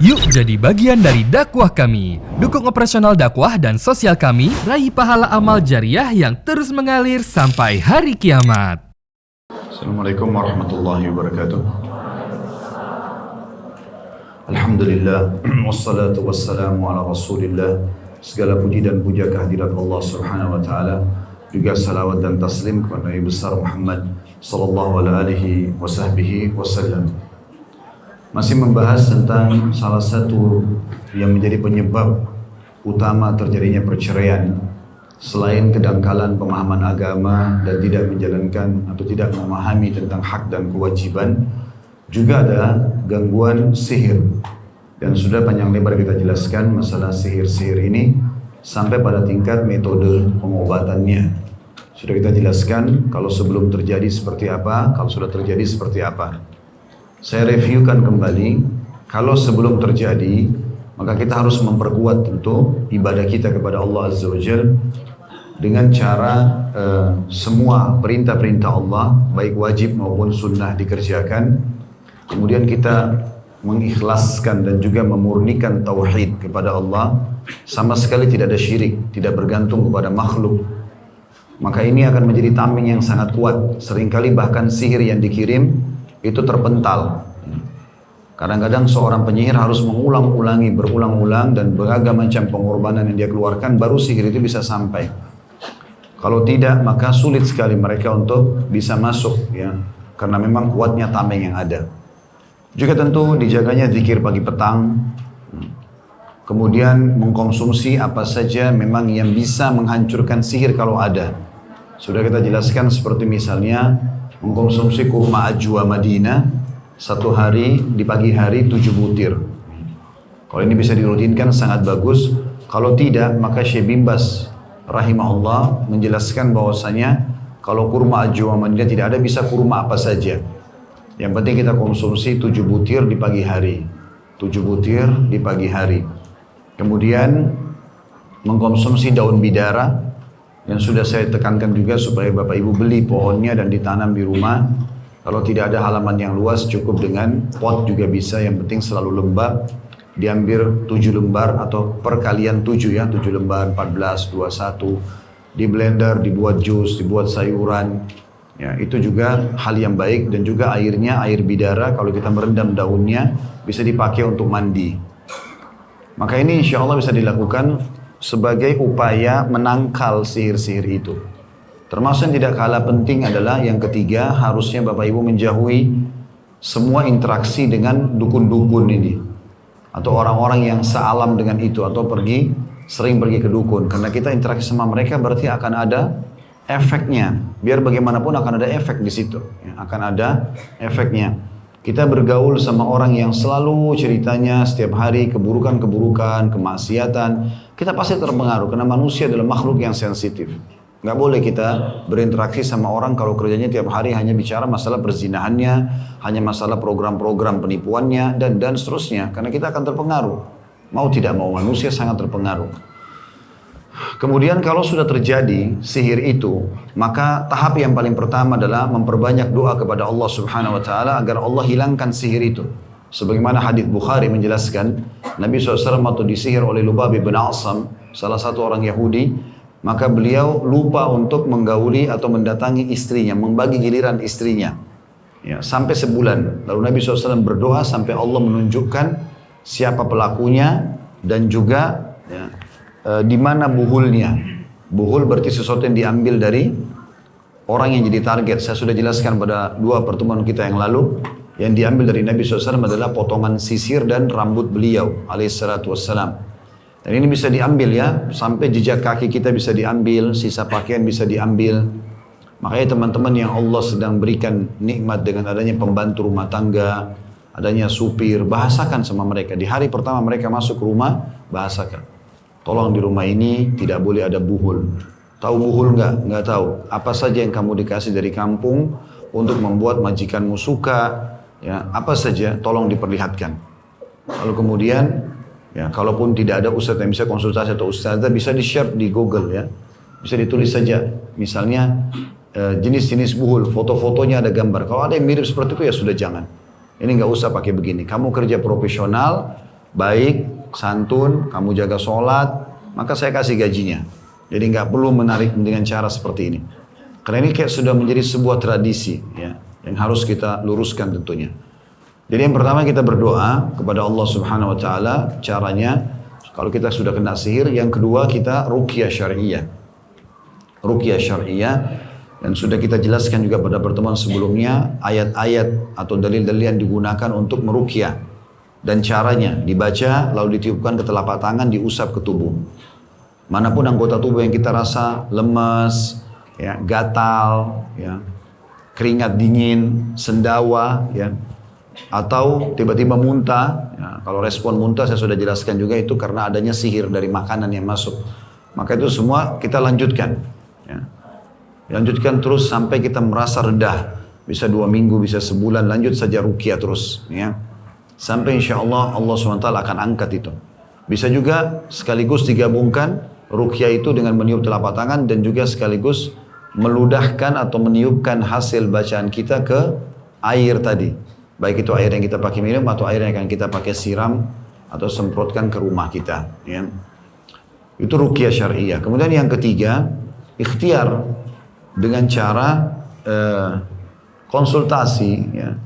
Yuk jadi bagian dari dakwah kami. Dukung operasional dakwah dan sosial kami, raih pahala amal jariah yang terus mengalir sampai hari kiamat. Assalamualaikum warahmatullahi wabarakatuh. Alhamdulillah, wassalatu wassalamu ala rasulillah. Segala puji dan puja kehadirat Allah subhanahu wa ta'ala. Juga salawat dan taslim kepada Nabi besar Muhammad sallallahu alaihi wasallam. Masih membahas tentang salah satu yang menjadi penyebab utama terjadinya perceraian. Selain kedangkalan pemahaman agama dan tidak menjalankan atau tidak memahami tentang hak dan kewajiban, juga ada gangguan sihir. Dan sudah panjang lebar kita jelaskan masalah sihir-sihir ini sampai pada tingkat metode pengobatannya. Sudah kita jelaskan kalau sebelum terjadi seperti apa, kalau sudah terjadi seperti apa. Saya reviewkan kembali, kalau sebelum terjadi, maka kita harus memperkuat tentu ibadah kita kepada Allah Azza wa Jalla dengan cara semua perintah-perintah Allah, baik wajib maupun sunnah dikerjakan. Kemudian kita mengikhlaskan dan juga memurnikan tauhid kepada Allah, sama sekali tidak ada syirik, tidak bergantung kepada makhluk. Maka ini akan menjadi tameng yang sangat kuat. Seringkali bahkan sihir yang dikirim itu terpental. Kadang-kadang seorang penyihir harus berulang-ulang dan beragam macam pengorbanan yang dia keluarkan baru sihir itu bisa sampai. Kalau tidak maka sulit sekali mereka untuk bisa masuk, ya, karena memang kuatnya tameng yang ada. Juga tentu dijaganya zikir pagi petang. Kemudian mengkonsumsi apa saja memang yang bisa menghancurkan sihir kalau ada. Sudah kita jelaskan seperti misalnya mengkonsumsi kurma ajwa Madinah satu hari di pagi hari 7 butir. Kalau ini bisa dirutinkan sangat bagus. Kalau tidak maka Syekh bin Baz rahimahullah menjelaskan bahwasanya kalau kurma ajwa Madinah tidak ada, bisa kurma apa saja. Yang penting kita konsumsi 7 butir di pagi hari. 7 butir di pagi hari. Kemudian mengkonsumsi daun bidara yang sudah saya tekankan juga supaya Bapak Ibu beli pohonnya dan ditanam di rumah. Kalau tidak ada halaman yang luas cukup dengan pot juga bisa, yang penting selalu lembab. Diambil 7 lembar atau perkalian 7 ya, 7 lembar, 14, 21. Di blender, dibuat jus, dibuat sayuran. Ya, itu juga hal yang baik. Dan juga airnya, air bidara kalau kita merendam daunnya bisa dipakai untuk mandi. Maka ini insya Allah bisa dilakukan sebagai upaya menangkal sihir-sihir itu. Termasuk yang tidak kalah penting adalah yang ketiga, harusnya Bapak Ibu menjauhi semua interaksi dengan dukun-dukun ini. Atau orang-orang yang sealam dengan itu, atau sering pergi ke dukun. Karena kita interaksi sama mereka berarti akan ada efeknya. Biar bagaimanapun akan ada efek di situ. Akan ada efeknya. Kita bergaul sama orang yang selalu ceritanya setiap hari keburukan-keburukan, kemaksiatan. Kita pasti terpengaruh karena manusia adalah makhluk yang sensitif. Nggak boleh kita berinteraksi sama orang kalau kerjanya tiap hari hanya bicara masalah perzinahannya, hanya masalah program-program penipuannya, dan seterusnya. Karena kita akan terpengaruh. Mau tidak mau manusia sangat terpengaruh. Kemudian kalau sudah terjadi sihir itu, maka tahap yang paling pertama adalah memperbanyak doa kepada Allah Subhanahu wa taala agar Allah hilangkan sihir itu. Sebagaimana hadis Bukhari menjelaskan, Nabi SAW waktu disihir oleh Lubab bin Asam, salah satu orang Yahudi, maka beliau lupa untuk menggauli atau mendatangi istrinya, membagi giliran istrinya. Ya, sampai sebulan. Lalu Nabi SAW berdoa sampai Allah menunjukkan siapa pelakunya dan juga ya, di mana buhulnya. Buhul berarti sesuatu yang diambil dari orang yang jadi target. Saya sudah jelaskan pada 2 pertemuan kita yang lalu. Yang diambil dari Nabi SAW adalah potongan sisir dan rambut beliau alaihissalatu wassalam. Dan ini bisa diambil ya, sampai jejak kaki kita bisa diambil, sisa pakaian bisa diambil. Makanya teman-teman yang Allah sedang berikan nikmat dengan adanya pembantu rumah tangga, adanya supir, bahasakan sama mereka. Di hari pertama mereka masuk rumah, bahasakan. Tolong di rumah ini tidak boleh ada buhul. Tahu buhul nggak? Nggak tahu. Apa saja yang kamu dikasih dari kampung untuk membuat majikanmu suka, ya apa saja, tolong diperlihatkan. Lalu kemudian, ya kalaupun tidak ada ustadz yang bisa konsultasi atau ustadzah, bisa di-share di Google ya. Bisa ditulis saja. Misalnya jenis-jenis buhul, foto-fotonya ada gambar. Kalau ada yang mirip seperti itu ya sudah jangan. Ini nggak usah pakai begini. Kamu kerja profesional, baik, santun, kamu jaga sholat, maka saya kasih gajinya. Jadi nggak perlu menarik dengan cara seperti ini. Karena ini kayak sudah menjadi sebuah tradisi, ya, yang harus kita luruskan tentunya. Jadi yang pertama kita berdoa kepada Allah Subhanahu Wa Taala. Caranya, kalau kita sudah kena sihir, yang kedua kita ruqyah syariah. Ruqyah syariah, dan sudah kita jelaskan juga pada pertemuan sebelumnya ayat-ayat atau dalil-dalil yang digunakan untuk meruqyah dan caranya dibaca lalu ditiupkan ke telapak tangan, diusap ke tubuh. Manapun anggota tubuh yang kita rasa lemas, ya, gatal, ya, keringat dingin, sendawa, ya, atau tiba-tiba muntah. Ya, kalau respon muntah saya sudah jelaskan juga itu karena adanya sihir dari makanan yang masuk. Maka itu semua kita lanjutkan. Ya. Lanjutkan terus sampai kita merasa redah. Bisa 2 minggu, bisa sebulan, lanjut saja ruqyah terus. Ya. Sampai insya Allah SWT akan angkat itu. Bisa juga sekaligus digabungkan ruqyah itu dengan meniup telapak tangan dan juga sekaligus meludahkan atau meniupkan hasil bacaan kita ke air tadi. Baik itu air yang kita pakai minum atau air yang akan kita pakai siram atau semprotkan ke rumah kita. Ya. Itu ruqyah syariah. Kemudian yang ketiga, ikhtiar dengan cara konsultasi, ya,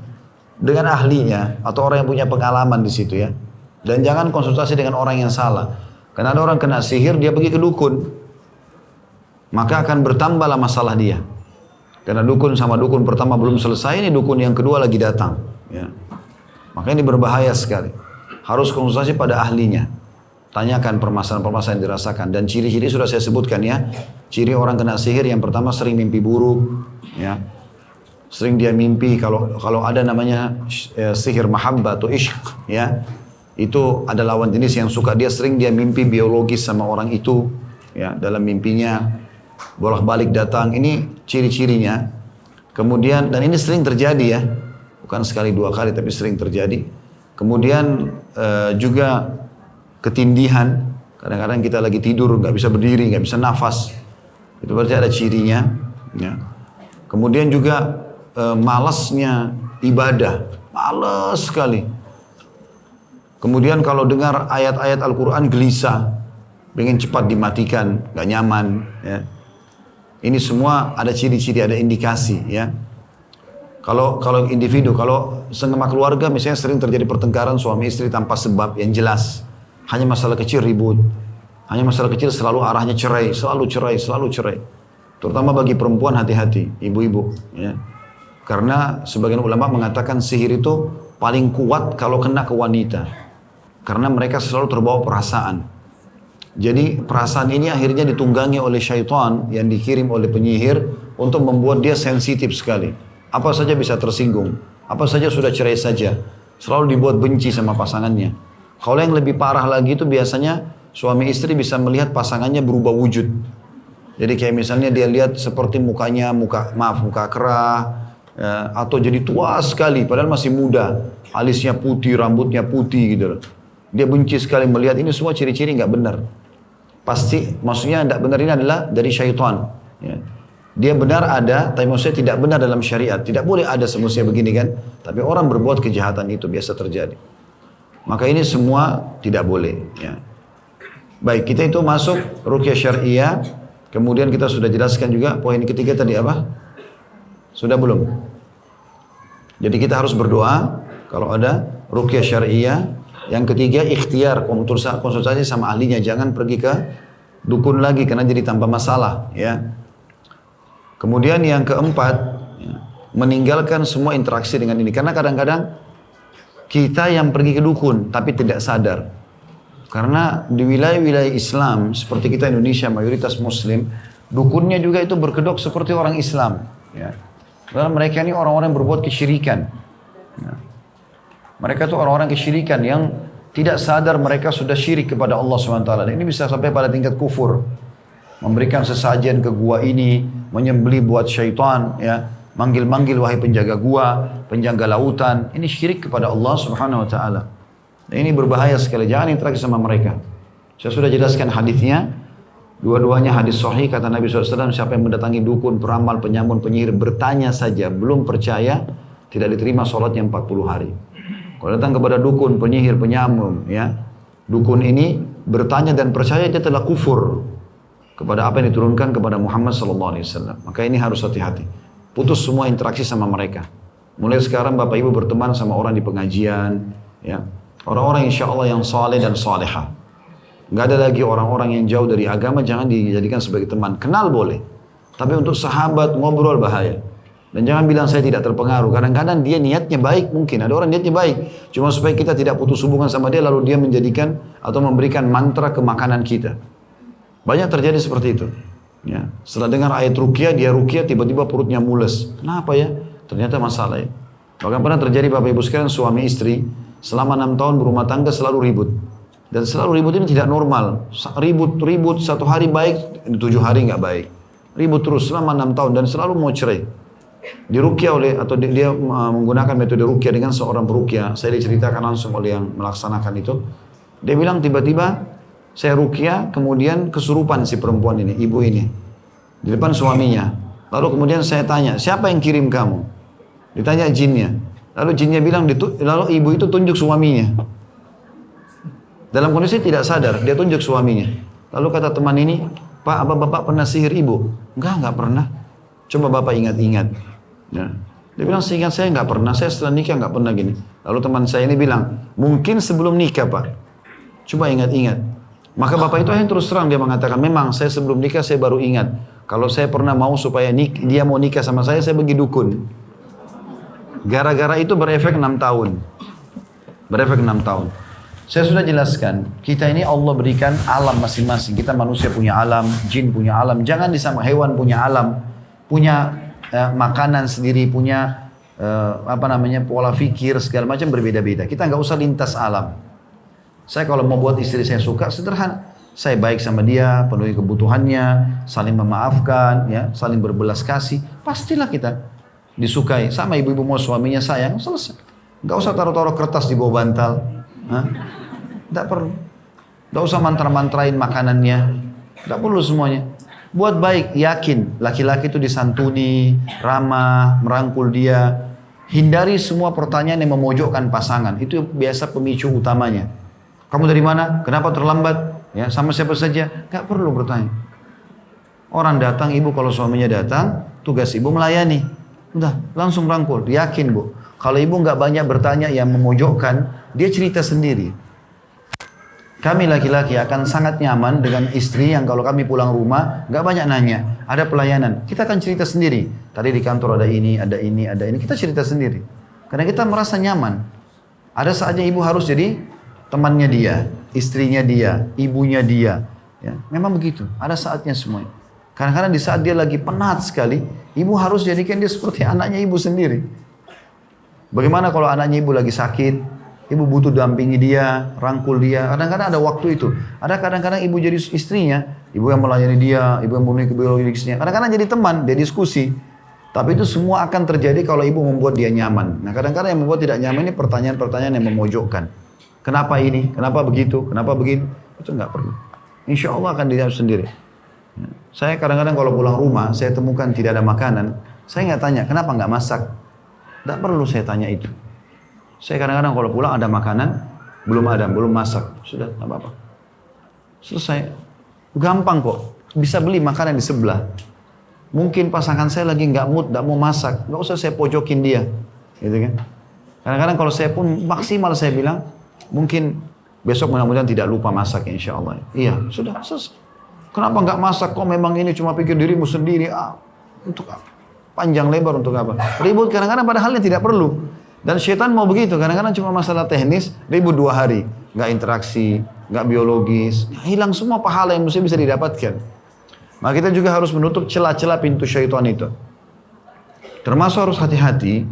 dengan ahlinya atau orang yang punya pengalaman di situ, ya. Dan jangan konsultasi dengan orang yang salah. Karena ada orang kena sihir, dia pergi ke dukun, maka akan bertambahlah masalah dia. Karena dukun sama dukun pertama belum selesai, ini dukun yang kedua lagi datang. Ya. Maka ini berbahaya sekali. Harus konsultasi pada ahlinya. Tanyakan permasalahan-permasalahan yang dirasakan. Dan ciri-ciri sudah saya sebutkan, ya. Ciri orang kena sihir yang pertama sering mimpi buruk. Ya. Sering dia mimpi kalau ada namanya sihir mahabbah atau ishq. Ya. Itu ada lawan jenis yang suka. Dia sering dia mimpi biologis sama orang itu. Ya. Dalam mimpinya bolak-balik datang. Ini ciri-cirinya. Kemudian, dan ini sering terjadi, ya. Bukan sekali 2 kali tapi sering terjadi. Kemudian juga ketindihan, kadang-kadang kita lagi tidur nggak bisa berdiri, nggak bisa nafas, itu berarti ada cirinya. Ya. Kemudian juga malasnya ibadah, malas sekali. Kemudian kalau dengar ayat-ayat Al-Quran gelisah, pengen cepat dimatikan, nggak nyaman. Ya. Ini semua ada ciri-ciri, ada indikasi. Ya. Kalau individu, kalau sesama keluarga misalnya sering terjadi pertengkaran suami istri tanpa sebab yang jelas. Hanya masalah kecil ribut. Hanya masalah kecil selalu arahnya cerai. Selalu cerai, selalu cerai. Terutama bagi perempuan hati-hati, ibu-ibu. Ya. Karena sebagian ulama mengatakan sihir itu paling kuat kalau kena ke wanita. Karena mereka selalu terbawa perasaan. Jadi perasaan ini akhirnya ditunggangi oleh syaitan yang dikirim oleh penyihir untuk membuat dia sensitif sekali. Apa saja bisa tersinggung. Apa saja sudah cerai saja. Selalu dibuat benci sama pasangannya. Kalau yang lebih parah lagi itu biasanya suami istri bisa melihat pasangannya berubah wujud. Jadi kayak misalnya dia lihat seperti muka kerah, ya, atau jadi tua sekali padahal masih muda. Alisnya putih, rambutnya putih gitu. Dia benci sekali melihat ini semua ciri-ciri nggak benar. Pasti maksudnya tidak benar ini adalah dari syaitan. Ya. Dia benar ada, tapi maksudnya tidak benar dalam syariat. Tidak boleh ada semestinya begini kan. Tapi orang berbuat kejahatan itu biasa terjadi. Maka ini semua tidak boleh. Ya. Baik, kita itu masuk ruqyah syariah. Kemudian kita sudah jelaskan juga poin ketiga tadi apa? Sudah belum? Jadi kita harus berdoa kalau ada ruqyah syariah. Yang ketiga ikhtiar, konsultasi sama ahlinya. Jangan pergi ke dukun lagi karena jadi tambah masalah. Ya. Kemudian yang keempat, ya, meninggalkan semua interaksi dengan ini. Karena kadang-kadang kita yang pergi ke dukun tapi tidak sadar. Karena di wilayah-wilayah Islam seperti kita Indonesia mayoritas Muslim, dukunnya juga itu berkedok seperti orang Islam. Ya. Karena mereka ini orang-orang yang berbuat kesyirikan. Ya. Mereka itu orang-orang kesyirikan yang tidak sadar mereka sudah syirik kepada Allah SWT. Dan ini bisa sampai pada tingkat kufur. Memberikan sesajen ke gua ini, menyembelih buat syaitan, ya. Manggil-manggil wahai penjaga gua, penjaga lautan. Ini syirik kepada Allah Subhanahu wa taala. Ini berbahaya sekali. Jangan interaksi sama mereka. Saya sudah jelaskan hadisnya. Dua-duanya hadis sahih kata Nabi SAW, siapa yang mendatangi dukun, peramal, penyamun, penyihir, bertanya saja, belum percaya, tidak diterima sholatnya 40 hari. Kalau datang kepada dukun, penyihir, penyamun, ya, dukun ini bertanya dan percaya dia telah kufur kepada apa yang diturunkan kepada Muhammad SAW. Maka ini harus hati-hati. Putus semua interaksi sama mereka. Mulai sekarang Bapak Ibu berteman sama orang di pengajian, ya, orang-orang insya Allah yang saleh dan salehah. Nggak ada lagi orang-orang yang jauh dari agama, jangan dijadikan sebagai teman. Kenal boleh, tapi untuk sahabat ngobrol bahaya. Dan jangan bilang saya tidak terpengaruh. Kadang-kadang dia niatnya baik, mungkin ada orang niatnya baik, cuma supaya kita tidak putus hubungan sama dia, lalu dia menjadikan atau memberikan mantra ke makanan kita. Banyak terjadi seperti itu. Ya. Setelah dengar ayat ruqyah, dia ruqyah, tiba-tiba perutnya mules. Kenapa ya? Ternyata masalah ya. Bahkan pernah terjadi Bapak Ibu sekalian, suami istri selama 6 tahun berumah tangga selalu ribut. Dan selalu ribut ini tidak normal. Ribut, satu hari baik, 7 hari nggak baik. Ribut terus selama 6 tahun dan selalu mau cerai. Diruqyah oleh, atau dia menggunakan metode ruqyah dengan seorang peruqyah. Saya diceritakan langsung oleh yang melaksanakan itu. Dia bilang tiba-tiba saya ruqyah, kemudian kesurupan si perempuan ini, ibu ini, di depan suaminya. Lalu kemudian saya tanya, siapa yang kirim kamu? Ditanya jinnya. Lalu jinnya bilang, lalu ibu itu tunjuk suaminya. Dalam kondisi tidak sadar, dia tunjuk suaminya. Lalu kata teman ini, Pak, apa Bapak pernah sihir ibu? Enggak pernah. Coba Bapak ingat-ingat. Ya. Dia bilang, seingat saya nggak pernah, saya setelah nikah nggak pernah gini. Lalu teman saya ini bilang, mungkin sebelum nikah Pak. Coba ingat-ingat. Maka Bapak itu yang terus terang, dia mengatakan, memang saya sebelum nikah saya baru ingat. Kalau saya pernah mau supaya dia mau nikah sama saya pergi dukun. Gara-gara itu berefek 6 tahun. Berefek 6 tahun. Saya sudah jelaskan, kita ini Allah berikan alam masing-masing. Kita manusia punya alam, jin punya alam. Jangan disama, hewan punya alam. Punya makanan sendiri, punya pola fikir segala macam berbeda-beda. Kita nggak usah lintas alam. Saya kalau mau buat istri saya suka, sederhana. Saya baik sama dia, penuhi kebutuhannya, saling memaafkan, ya, saling berbelas kasih. Pastilah kita disukai. Sama ibu-ibu mau suaminya sayang, selesai. Nggak usah taruh-taruh kertas di bawah bantal. Nggak perlu. Nggak usah mantra-mantrain makanannya. Nggak perlu semuanya. Buat baik, yakin laki-laki itu disantuni, ramah, merangkul dia. Hindari semua pertanyaan yang memojokkan pasangan. Itu biasa pemicu utamanya. Kamu dari mana? Kenapa terlambat? Ya, sama siapa saja? Gak perlu bertanya. Orang datang, ibu kalau suaminya datang, tugas ibu melayani. Udah, langsung rangkul. Yakin bu, kalau ibu gak banyak bertanya yang memojokkan, dia cerita sendiri. Kami laki-laki akan sangat nyaman dengan istri yang kalau kami pulang rumah gak banyak nanya, ada pelayanan. Kita akan cerita sendiri. Tadi di kantor ada ini, ada ini, ada ini. Kita cerita sendiri. Karena kita merasa nyaman. Ada saatnya ibu harus jadi temannya dia, istrinya dia, ibunya dia. Ya, memang begitu. Ada saatnya semuanya. Kadang-kadang di saat dia lagi penat sekali, ibu harus jadikan dia seperti anaknya ibu sendiri. Bagaimana kalau anaknya ibu lagi sakit? Ibu butuh dampingi dia, rangkul dia. Kadang-kadang ada waktu itu. Ada kadang-kadang ibu jadi istrinya, ibu yang melayani dia, ibu yang memenuhi biologisnya. Kadang-kadang jadi teman, dia diskusi. Tapi itu semua akan terjadi kalau ibu membuat dia nyaman. Nah kadang-kadang yang membuat tidak nyaman ini pertanyaan-pertanyaan yang memojokkan. Kenapa ini? Kenapa begitu? Kenapa begitu? Itu nggak perlu. Insya Allah akan dijawab sendiri. Saya kadang-kadang kalau pulang rumah, saya temukan tidak ada makanan. Saya nggak tanya, kenapa nggak masak? Nggak perlu saya tanya itu. Saya kadang-kadang kalau pulang ada makanan, belum masak. Sudah, nggak apa-apa. Selesai. Gampang kok. Bisa beli makanan di sebelah. Mungkin pasangan saya lagi nggak mood, nggak mau masak. Nggak usah saya pojokin dia. Gitu kan. Kadang-kadang kalau saya pun maksimal saya bilang, mungkin besok mudah-mudahan tidak lupa masak insya Allah. Iya, sudah selesai. Kenapa nggak masak? Kok memang ini cuma pikir dirimu sendiri? Untuk apa? Panjang lebar untuk apa? Ribut kadang-kadang padahal yang tidak perlu. Dan syaitan mau begitu, kadang-kadang cuma masalah teknis, ribut 2 hari. Nggak interaksi, nggak biologis. Hilang semua pahala yang mesti bisa didapatkan. Maka kita juga harus menutup celah-celah pintu syaitan itu. Termasuk harus hati-hati.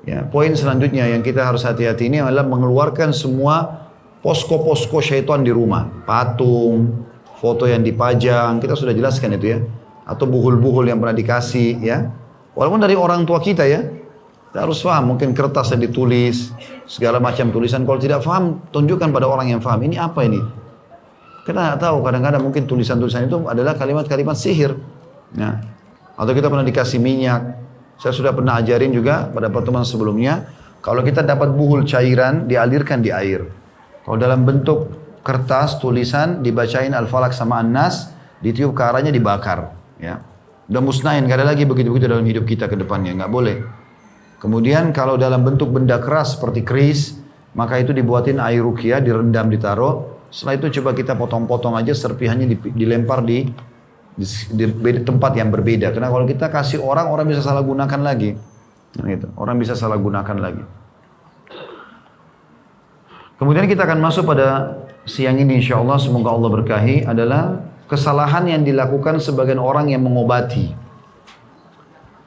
Ya, poin selanjutnya yang kita harus hati-hati ini adalah mengeluarkan semua posko-posko syaitan di rumah. Patung, foto yang dipajang, kita sudah jelaskan itu ya. Atau buhul-buhul yang pernah dikasih ya. Walaupun dari orang tua kita ya. Kita harus paham, mungkin kertas yang ditulis, segala macam tulisan. Kalau tidak paham, tunjukkan pada orang yang paham. Ini apa ini? Kita nggak tahu, kadang-kadang mungkin tulisan-tulisan itu adalah kalimat-kalimat sihir. Ya. Atau kita pernah dikasih minyak. Saya sudah pernah ajarin juga pada pertemuan sebelumnya, Kalau kita dapat buhul cairan, dialirkan di air. Kalau dalam bentuk kertas, tulisan, dibacain Al-Falaq sama An-Nas, ditiup ke arahnya, dibakar. Ya. Udah musnahin, gak ada lagi begitu-begitu dalam hidup kita ke depannya, nggak boleh. Kemudian kalau dalam bentuk benda keras seperti keris, maka itu dibuatin air ruqyah, direndam, ditaruh. Setelah itu coba kita potong-potong aja, serpihannya dilempar di tempat yang berbeda. Karena kalau kita kasih orang bisa salah gunakan lagi. Nah, gitu. Orang bisa salah gunakan lagi. Kemudian kita akan masuk pada siang ini insyaAllah, semoga Allah berkahi, adalah kesalahan yang dilakukan sebagian orang yang mengobati.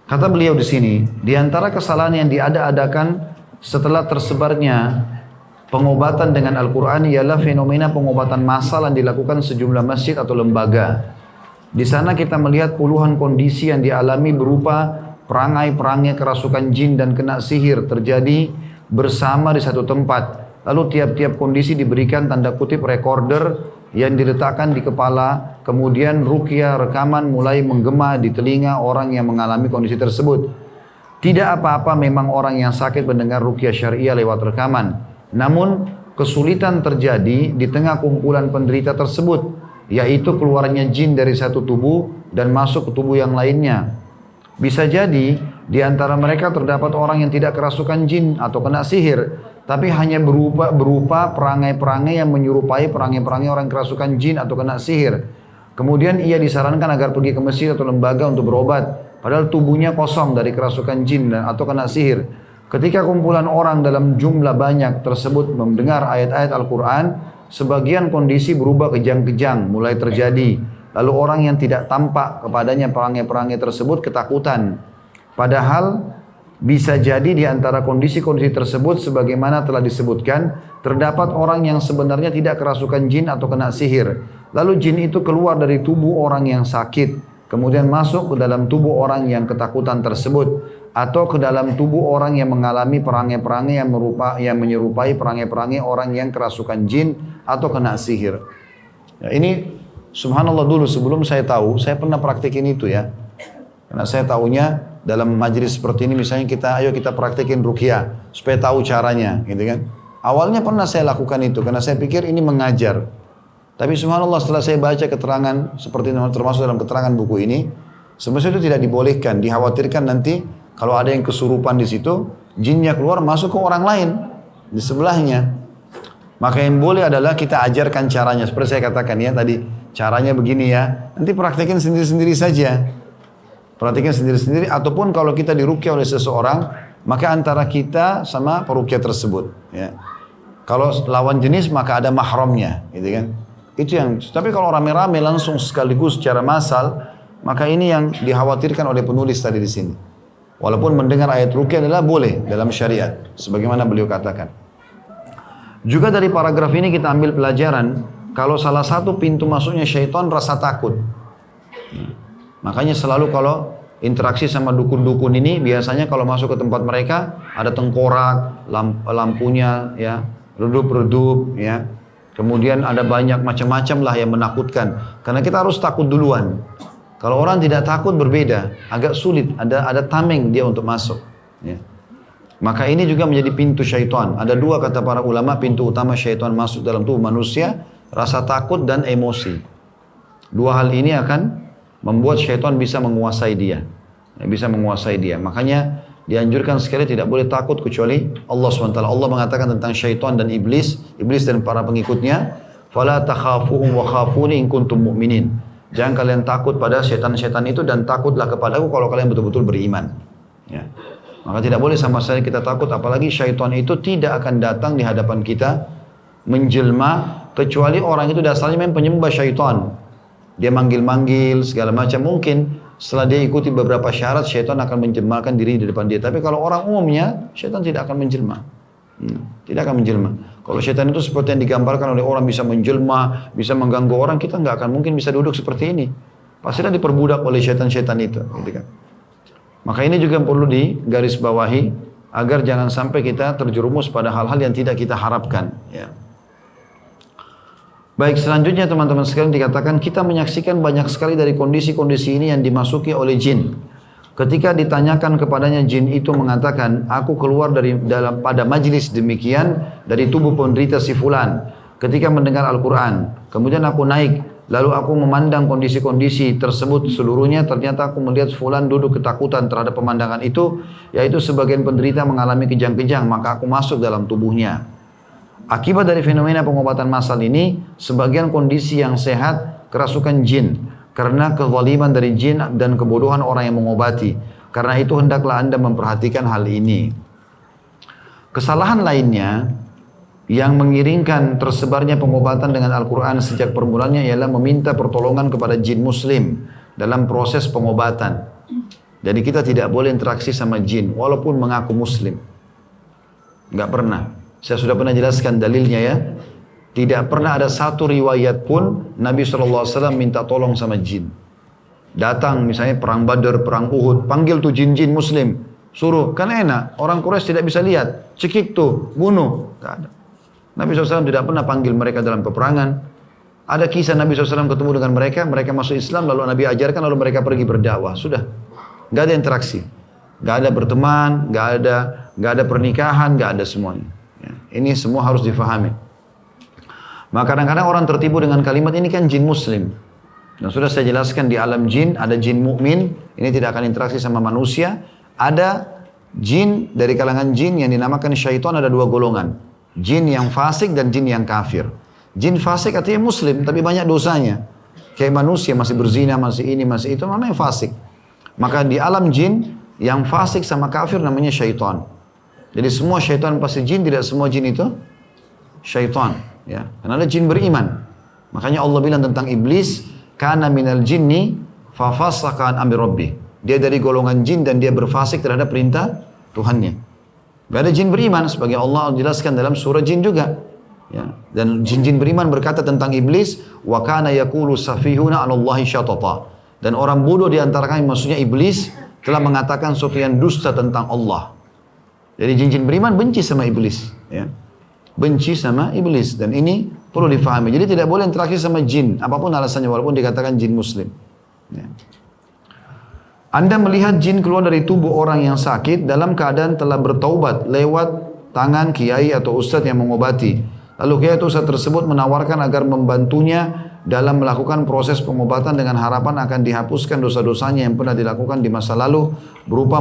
Kata beliau di sini, di antara kesalahan yang diada-adakan setelah tersebarnya pengobatan dengan Al-Quran ialah fenomena pengobatan massal yang dilakukan sejumlah masjid atau lembaga. Di sana kita melihat puluhan kondisi yang dialami berupa perangai-perangai kerasukan jin dan kena sihir terjadi bersama di satu tempat. Lalu tiap-tiap kondisi diberikan tanda kutip recorder yang diletakkan di kepala, kemudian ruqyah rekaman mulai menggema di telinga orang yang mengalami kondisi tersebut. Tidak apa-apa memang orang yang sakit mendengar ruqyah syariah lewat rekaman. Namun kesulitan terjadi di tengah kumpulan penderita tersebut, yaitu keluarnya jin dari satu tubuh dan masuk ke tubuh yang lainnya. Bisa jadi di antara mereka terdapat orang yang tidak kerasukan jin atau kena sihir, tapi hanya berupa perangai-perangai yang menyerupai perangai-perangai orang kerasukan jin atau kena sihir. Kemudian ia disarankan agar pergi ke masjid atau lembaga untuk berobat, padahal tubuhnya kosong dari kerasukan jin atau kena sihir. Ketika kumpulan orang dalam jumlah banyak tersebut mendengar ayat-ayat Al-Quran, sebagian kondisi berubah kejang-kejang mulai terjadi. Lalu orang yang tidak tampak kepadanya perangai-perangai tersebut ketakutan. Padahal bisa jadi di antara kondisi-kondisi tersebut sebagaimana telah disebutkan, terdapat orang yang sebenarnya tidak kerasukan jin atau kena sihir. Lalu jin itu keluar dari tubuh orang yang sakit, kemudian masuk ke dalam tubuh orang yang ketakutan tersebut, atau ke dalam tubuh orang yang mengalami perangai-perangai yang menyerupai perangai-perangai orang yang kerasukan jin atau kena sihir. Ya, ini subhanallah, dulu sebelum saya tahu, saya pernah praktikin itu ya. Karena saya tahunya dalam majelis seperti ini misalnya ayo kita praktikin ruqyah supaya tahu caranya, gitu kan. Awalnya pernah saya lakukan itu karena saya pikir ini mengajar. Tapi subhanallah setelah saya baca keterangan seperti termasuk dalam keterangan buku ini, sebenarnya itu tidak dibolehkan, dikhawatirkan nanti kalau ada yang kesurupan di situ, jinnya keluar masuk ke orang lain di sebelahnya. Maka yang boleh adalah kita ajarkan caranya. Seperti saya katakan ya tadi, caranya begini ya. Nanti praktekin sendiri-sendiri saja. Praktekin sendiri-sendiri. Ataupun kalau kita diruqyah oleh seseorang, maka antara kita sama peruqyah tersebut. Ya. Kalau lawan jenis maka ada mahramnya, gitu kan? Itu yang. Tapi kalau rame-rame langsung sekaligus secara massal, maka ini yang dikhawatirkan oleh penulis tadi di sini. Walaupun mendengar ayat ruqyah adalah boleh dalam syariat, sebagaimana beliau katakan. Juga dari paragraf ini kita ambil pelajaran, kalau salah satu pintu masuknya syaitan rasa takut. Makanya selalu kalau interaksi sama dukun-dukun ini, biasanya kalau masuk ke tempat mereka, ada tengkorak, lampunya ya redup-redup ya. Kemudian ada banyak macam-macam lah yang menakutkan. Karena kita harus takut duluan. Kalau orang tidak takut berbeda, agak sulit, ada tameng dia untuk masuk. Ya. Maka ini juga menjadi pintu syaitan. Ada dua kata para ulama, pintu utama syaitan masuk dalam tubuh manusia, rasa takut dan emosi. Dua hal ini akan membuat syaitan bisa menguasai dia. Bisa menguasai dia. Makanya dianjurkan sekali tidak boleh takut kecuali Allah SWT. Allah mengatakan tentang syaitan dan iblis dan para pengikutnya, فَلَا تَخَافُهُمْ وَخَافُونِ إِن كُنْتُمْ مُؤْمِنِينَ. Jangan kalian takut pada setan-setan itu dan takutlah kepadaku kalau kalian betul-betul beriman. Ya. Maka tidak boleh sama sekali kita takut, apalagi syaitan itu tidak akan datang di hadapan kita menjelma kecuali orang itu dasarnya memang penyembah syaitan. Dia manggil-manggil segala macam, mungkin setelah dia ikuti beberapa syarat syaitan akan menjelmakan diri di depan dia. Tapi kalau orang umumnya syaitan tidak akan menjelma. Tidak akan menjelma. Kalau syaitan itu seperti yang digambarkan oleh orang bisa menjelma, bisa mengganggu orang, kita nggak akan mungkin bisa duduk seperti ini. Pastilah diperbudak oleh syaitan-syaitan itu, gitu kan. Maka ini juga perlu digarisbawahi agar jangan sampai kita terjerumus pada hal-hal yang tidak kita harapkan. Ya. Baik, selanjutnya teman-teman sekalian dikatakan kita menyaksikan banyak sekali dari kondisi-kondisi ini yang dimasuki oleh jin. Ketika ditanyakan kepadanya, jin itu mengatakan, aku keluar pada majlis demikian dari tubuh penderita si fulan ketika mendengar Al-Quran. Kemudian aku naik, lalu aku memandang kondisi-kondisi tersebut seluruhnya. Ternyata aku melihat fulan duduk ketakutan terhadap pemandangan itu, yaitu sebagian penderita mengalami kejang-kejang, maka aku masuk dalam tubuhnya. Akibat dari fenomena pengobatan massal ini, sebagian kondisi yang sehat kerasukan jin karena kezaliman dari jin dan kebodohan orang yang mengobati. Karena itu hendaklah Anda memperhatikan hal ini. Kesalahan lainnya yang mengiringkan tersebarnya pengobatan dengan Al-Quran sejak permulaannya ialah meminta pertolongan kepada jin muslim dalam proses pengobatan. Jadi kita tidak boleh interaksi sama jin walaupun mengaku muslim. Enggak pernah. Saya sudah pernah jelaskan dalilnya ya. Tidak pernah ada satu riwayat pun Nabi SAW minta tolong sama jin. Datang misalnya perang Badar, perang Uhud, panggil tuh jin-jin muslim. Suruh, kan enak. Orang Quraisy tidak bisa lihat. Cekik tuh, bunuh. Gak ada. Nabi SAW tidak pernah panggil mereka dalam peperangan. Ada kisah Nabi SAW ketemu dengan mereka masuk Islam, lalu Nabi ajarkan, lalu mereka pergi berdakwah. Sudah. Gak ada interaksi. Gak ada berteman, gak ada pernikahan, gak ada semuanya. Ya. Ini semua harus difahami. Maka kadang-kadang orang tertipu dengan kalimat ini kan jin muslim. Dan sudah saya jelaskan di alam jin, ada jin mukmin, ini tidak akan interaksi sama manusia. Ada jin dari kalangan jin yang dinamakan syaitan, ada dua golongan. Jin yang fasik dan jin yang kafir. Jin fasik artinya muslim, tapi banyak dosanya. Kayak manusia masih berzina, masih ini, masih itu, namanya fasik. Maka di alam jin, yang fasik sama kafir namanya syaitan. Jadi semua syaitan pasti jin, tidak semua jin itu syaitan. Ya, karena ada jin beriman. Makanya Allah bilang tentang iblis, kana minal jinni fa fasaqa an amri rabbih. Dia dari golongan jin dan dia berfasik terhadap perintah Tuhannya. Gak ada jin beriman sebagai Allah jelaskan dalam surah jin juga. Ya, dan jin-jin beriman berkata tentang iblis, wa kana yaqulu safihuna 'ala Allahi syatata. Dan orang bodoh di antara kami, maksudnya iblis, telah mengatakan sesuatu yang dusta tentang Allah. Jadi jin-jin beriman benci sama iblis, ya. Benci sama iblis, dan ini perlu difahami. Jadi tidak boleh interaksi sama jin apapun alasannya, walaupun dikatakan jin muslim ya. Anda melihat jin keluar dari tubuh orang yang sakit dalam keadaan telah bertaubat lewat tangan kiai atau ustadz yang mengobati. Lalu kiai atau ustadz tersebut menawarkan agar membantunya dalam melakukan proses pengobatan dengan harapan akan dihapuskan dosa-dosanya yang pernah dilakukan di masa lalu berupa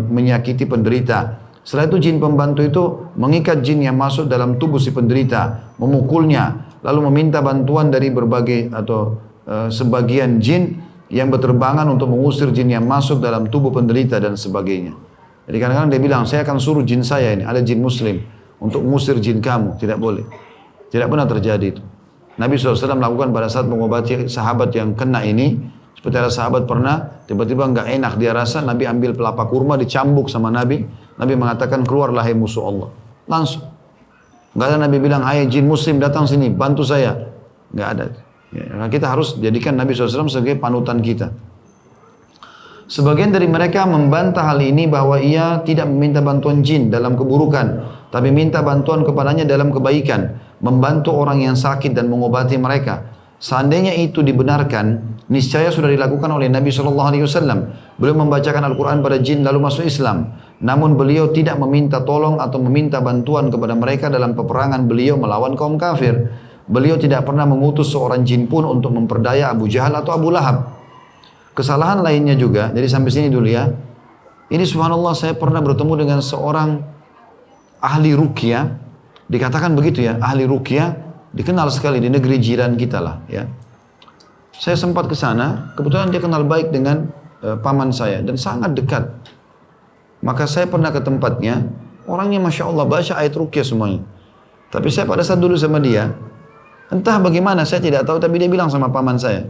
menyakiti penderita. Setelah itu jin pembantu itu mengikat jin yang masuk dalam tubuh si penderita, memukulnya, lalu meminta bantuan dari berbagai atau sebagian jin yang berterbangan untuk mengusir jin yang masuk dalam tubuh penderita dan sebagainya. Jadi kadang-kadang dia bilang, saya akan suruh jin saya ini, ada jin muslim, untuk mengusir jin kamu. Tidak boleh. Tidak pernah terjadi itu. Nabi SAW melakukan pada saat mengobati sahabat yang kena ini. Seperti ada sahabat pernah, tiba-tiba nggak enak dia rasa, Nabi ambil pelapa kurma, dicambuk sama Nabi. Nabi mengatakan, keluarlah hai musuh Allah. Langsung. Nggak ada Nabi bilang, hai jin muslim datang sini, bantu saya. Nggak ada. Ya, kita harus jadikan Nabi SAW sebagai panutan kita. Sebagian dari mereka membantah hal ini bahwa ia tidak meminta bantuan jin dalam keburukan, tapi minta bantuan kepadanya dalam kebaikan, membantu orang yang sakit dan mengobati mereka. Seandainya itu dibenarkan, niscaya sudah dilakukan oleh Nabi SAW. Beliau membacakan Al-Quran pada jin lalu masuk Islam. Namun beliau tidak meminta tolong atau meminta bantuan kepada mereka dalam peperangan beliau melawan kaum kafir. Beliau tidak pernah mengutus seorang jin pun untuk memperdaya Abu Jahal atau Abu Lahab. Kesalahan lainnya juga, jadi sampai sini dulu ya. Ini subhanallah, saya pernah bertemu dengan seorang ahli ruqyah. Dikatakan begitu ya, ahli ruqyah. Dikenal sekali di negeri jiran kita lah ya. Saya sempat ke sana, kebetulan dia kenal baik dengan paman saya dan sangat dekat. Maka saya pernah ke tempatnya, orangnya Masya Allah baca ayat ruqyah semuanya. Tapi saya pada saat dulu sama dia, entah bagaimana saya tidak tahu, tapi dia bilang sama paman saya.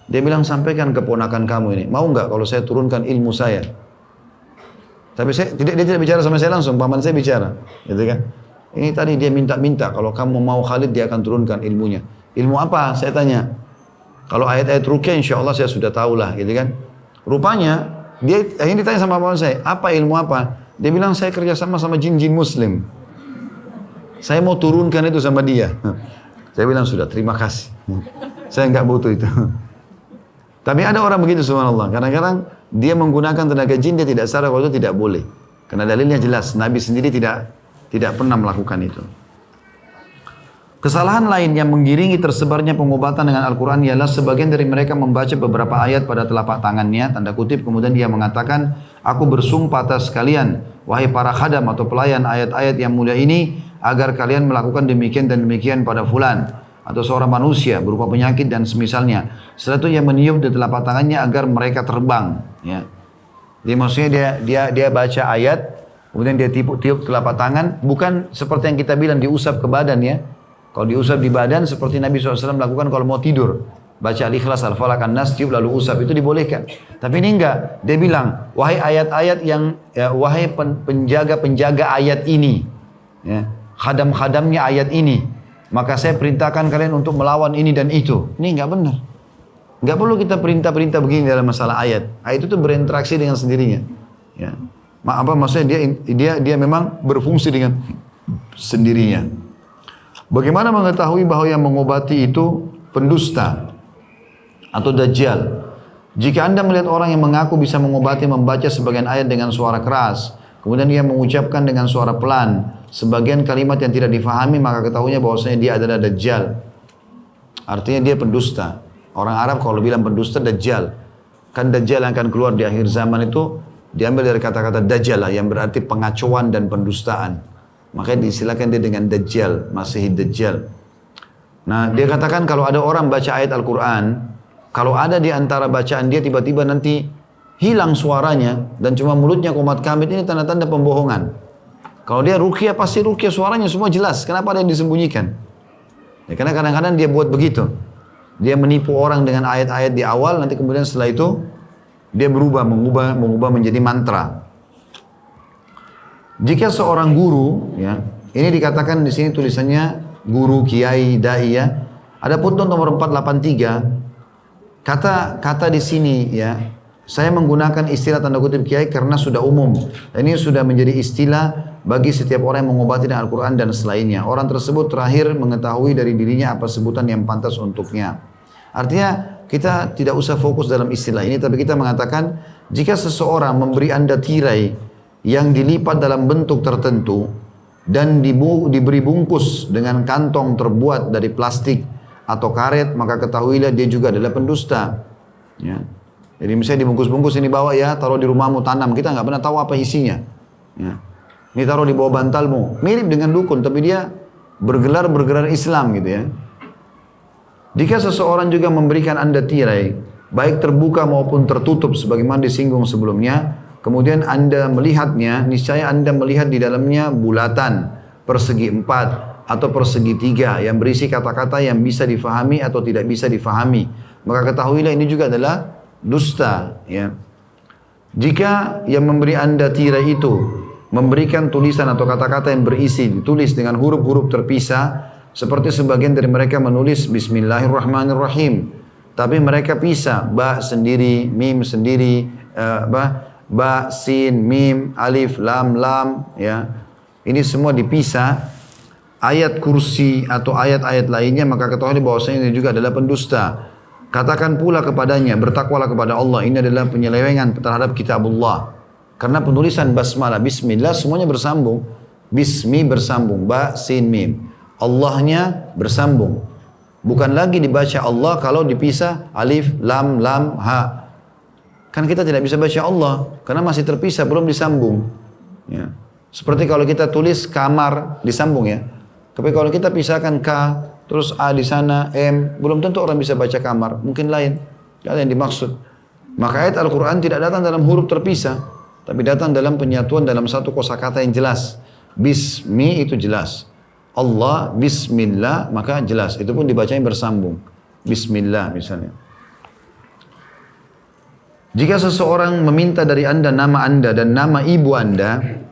Dia bilang, sampaikan ke ponakan kamu ini, mau nggak kalau saya turunkan ilmu saya? Tapi dia tidak bicara sama saya langsung, paman saya bicara, gitu kan? Ini tadi dia minta-minta, kalau kamu mau Khalid dia akan turunkan ilmunya. Ilmu apa? Saya tanya. Kalau ayat-ayat ruqyah insya Allah saya sudah tahu lah, gitu kan. Rupanya, dia ini ditanya sama paman saya, apa ilmu apa? Dia bilang, saya kerjasama sama jin-jin muslim. Saya mau turunkan itu sama dia. Saya bilang, sudah terima kasih. Saya nggak butuh itu. Tapi ada orang begitu subhanallah. Kadang-kadang dia menggunakan tenaga jin, dia tidak sadar kalau itu tidak boleh. Karena dalilnya jelas, Nabi sendiri tidak pernah melakukan itu. Kesalahan lain yang menggiringi tersebarnya pengobatan dengan Al-Quran ialah sebagian dari mereka membaca beberapa ayat pada telapak tangannya, tanda kutip, kemudian dia mengatakan, aku bersumpah atas kalian, wahai para khadam atau pelayan ayat-ayat yang mulia ini, agar kalian melakukan demikian dan demikian pada fulan, atau seorang manusia berupa penyakit dan semisalnya. Setelah itu ia meniup di telapak tangannya agar mereka terbang. Ya. Jadi maksudnya dia baca ayat, kemudian dia tiup telapak tangan, bukan seperti yang kita bilang diusap ke badan ya. Kalau diusap di badan seperti Nabi SAW lakukan kalau mau tidur. Baca Al-Ikhlas, Al-Falaq, An-Nas, tiup lalu usap, itu dibolehkan. Tapi ini enggak. Dia bilang, wahai ayat-ayat yang, wahai penjaga-penjaga ayat ini. Ya, khadam-khadamnya ayat ini. Maka saya perintahkan kalian untuk melawan ini dan itu. Ini enggak benar. Enggak perlu kita perintah-perintah begini dalam masalah ayat. Ayat itu berinteraksi dengan sendirinya. Ya. Maksudnya dia memang berfungsi dengan sendirinya. Bagaimana mengetahui bahwa yang mengobati itu pendusta atau dajjal? Jika Anda melihat orang yang mengaku bisa mengobati membaca sebagian ayat dengan suara keras, kemudian dia mengucapkan dengan suara pelan sebagian kalimat yang tidak difahami, maka ketahuinya bahwasanya dia adalah dajjal. Artinya dia pendusta. Orang Arab kalau bilang pendusta dajjal. Kan dajjal yang akan keluar di akhir zaman itu diambil dari kata-kata dajjal yang berarti pengacauan dan pendustaan. Makanya diistilahkan dia dengan Dajjal, Masih Dajjal. Nah, dia katakan kalau ada orang baca ayat Al-Quran, kalau ada di antara bacaan dia tiba-tiba nanti hilang suaranya dan cuma mulutnya komat kamit, ini tanda-tanda pembohongan. Kalau dia ruqyah, pasti ruqyah suaranya semua jelas. Kenapa ada yang disembunyikan? Ya, karena kadang-kadang dia buat begitu. Dia menipu orang dengan ayat-ayat di awal, nanti kemudian setelah itu dia mengubah menjadi mantra. Jika seorang guru, ya, ini dikatakan di sini tulisannya guru, kiai, dai ya. Ada footnote nomor 483. Kata di sini ya, saya menggunakan istilah tanda kutip kiai karena sudah umum. Dan ini sudah menjadi istilah bagi setiap orang yang mengobati dengan Al-Quran dan selainnya. Orang tersebut terakhir mengetahui dari dirinya apa sebutan yang pantas untuknya. Artinya kita tidak usah fokus dalam istilah ini, tapi kita mengatakan jika seseorang memberi Anda tirai yang dilipat dalam bentuk tertentu dan diberi bungkus dengan kantong terbuat dari plastik atau karet, maka ketahuilah dia juga adalah pendusta. Ya. Jadi misalnya dibungkus-bungkus ini bawa ya, taruh di rumahmu, tanam, kita nggak pernah tahu apa isinya. Ya. Ini taruh di bawah bantalmu, mirip dengan dukun, tapi dia bergelar Islam gitu ya. Jika seseorang juga memberikan Anda tirai, baik terbuka maupun tertutup sebagaimana disinggung sebelumnya, kemudian Anda melihatnya, niscaya Anda melihat di dalamnya bulatan, persegi 4 atau persegi 3 yang berisi kata-kata yang bisa difahami atau tidak bisa difahami. Maka ketahuilah ini juga adalah dusta. Ya. Jika yang memberi Anda tirai itu memberikan tulisan atau kata-kata yang berisi ditulis dengan huruf-huruf terpisah, seperti sebagian dari mereka menulis Bismillahirrahmanirrahim, tapi mereka pisah, ba sendiri, mim sendiri, ba, sin, mim, alif, lam, ya. Ini semua dipisah. Ayat kursi atau ayat-ayat lainnya, maka ketahui bahwasanya ini juga adalah pendusta. Katakan pula kepadanya, bertakwalah kepada Allah. Ini adalah penyelewengan terhadap kitabullah. Karena penulisan basmalah, bismillah semuanya bersambung. Bismi bersambung, ba, sin, mim. Allahnya bersambung. Bukan lagi dibaca Allah kalau dipisah alif, lam, ha. Kan kita tidak bisa baca Allah karena masih terpisah, belum disambung. Ya. Seperti kalau kita tulis kamar disambung ya. Tapi kalau kita pisahkan K, terus A di sana, M, belum tentu orang bisa baca kamar. Mungkin lain, tidak ada yang dimaksud. Maka ayat Al-Quran tidak datang dalam huruf terpisah, tapi datang dalam penyatuan dalam satu kosakata yang jelas. Bismi itu jelas. Allah, Bismillah, maka jelas. Itu pun dibacanya bersambung. Bismillah misalnya. Jika seseorang meminta dari Anda nama Anda dan nama ibu Anda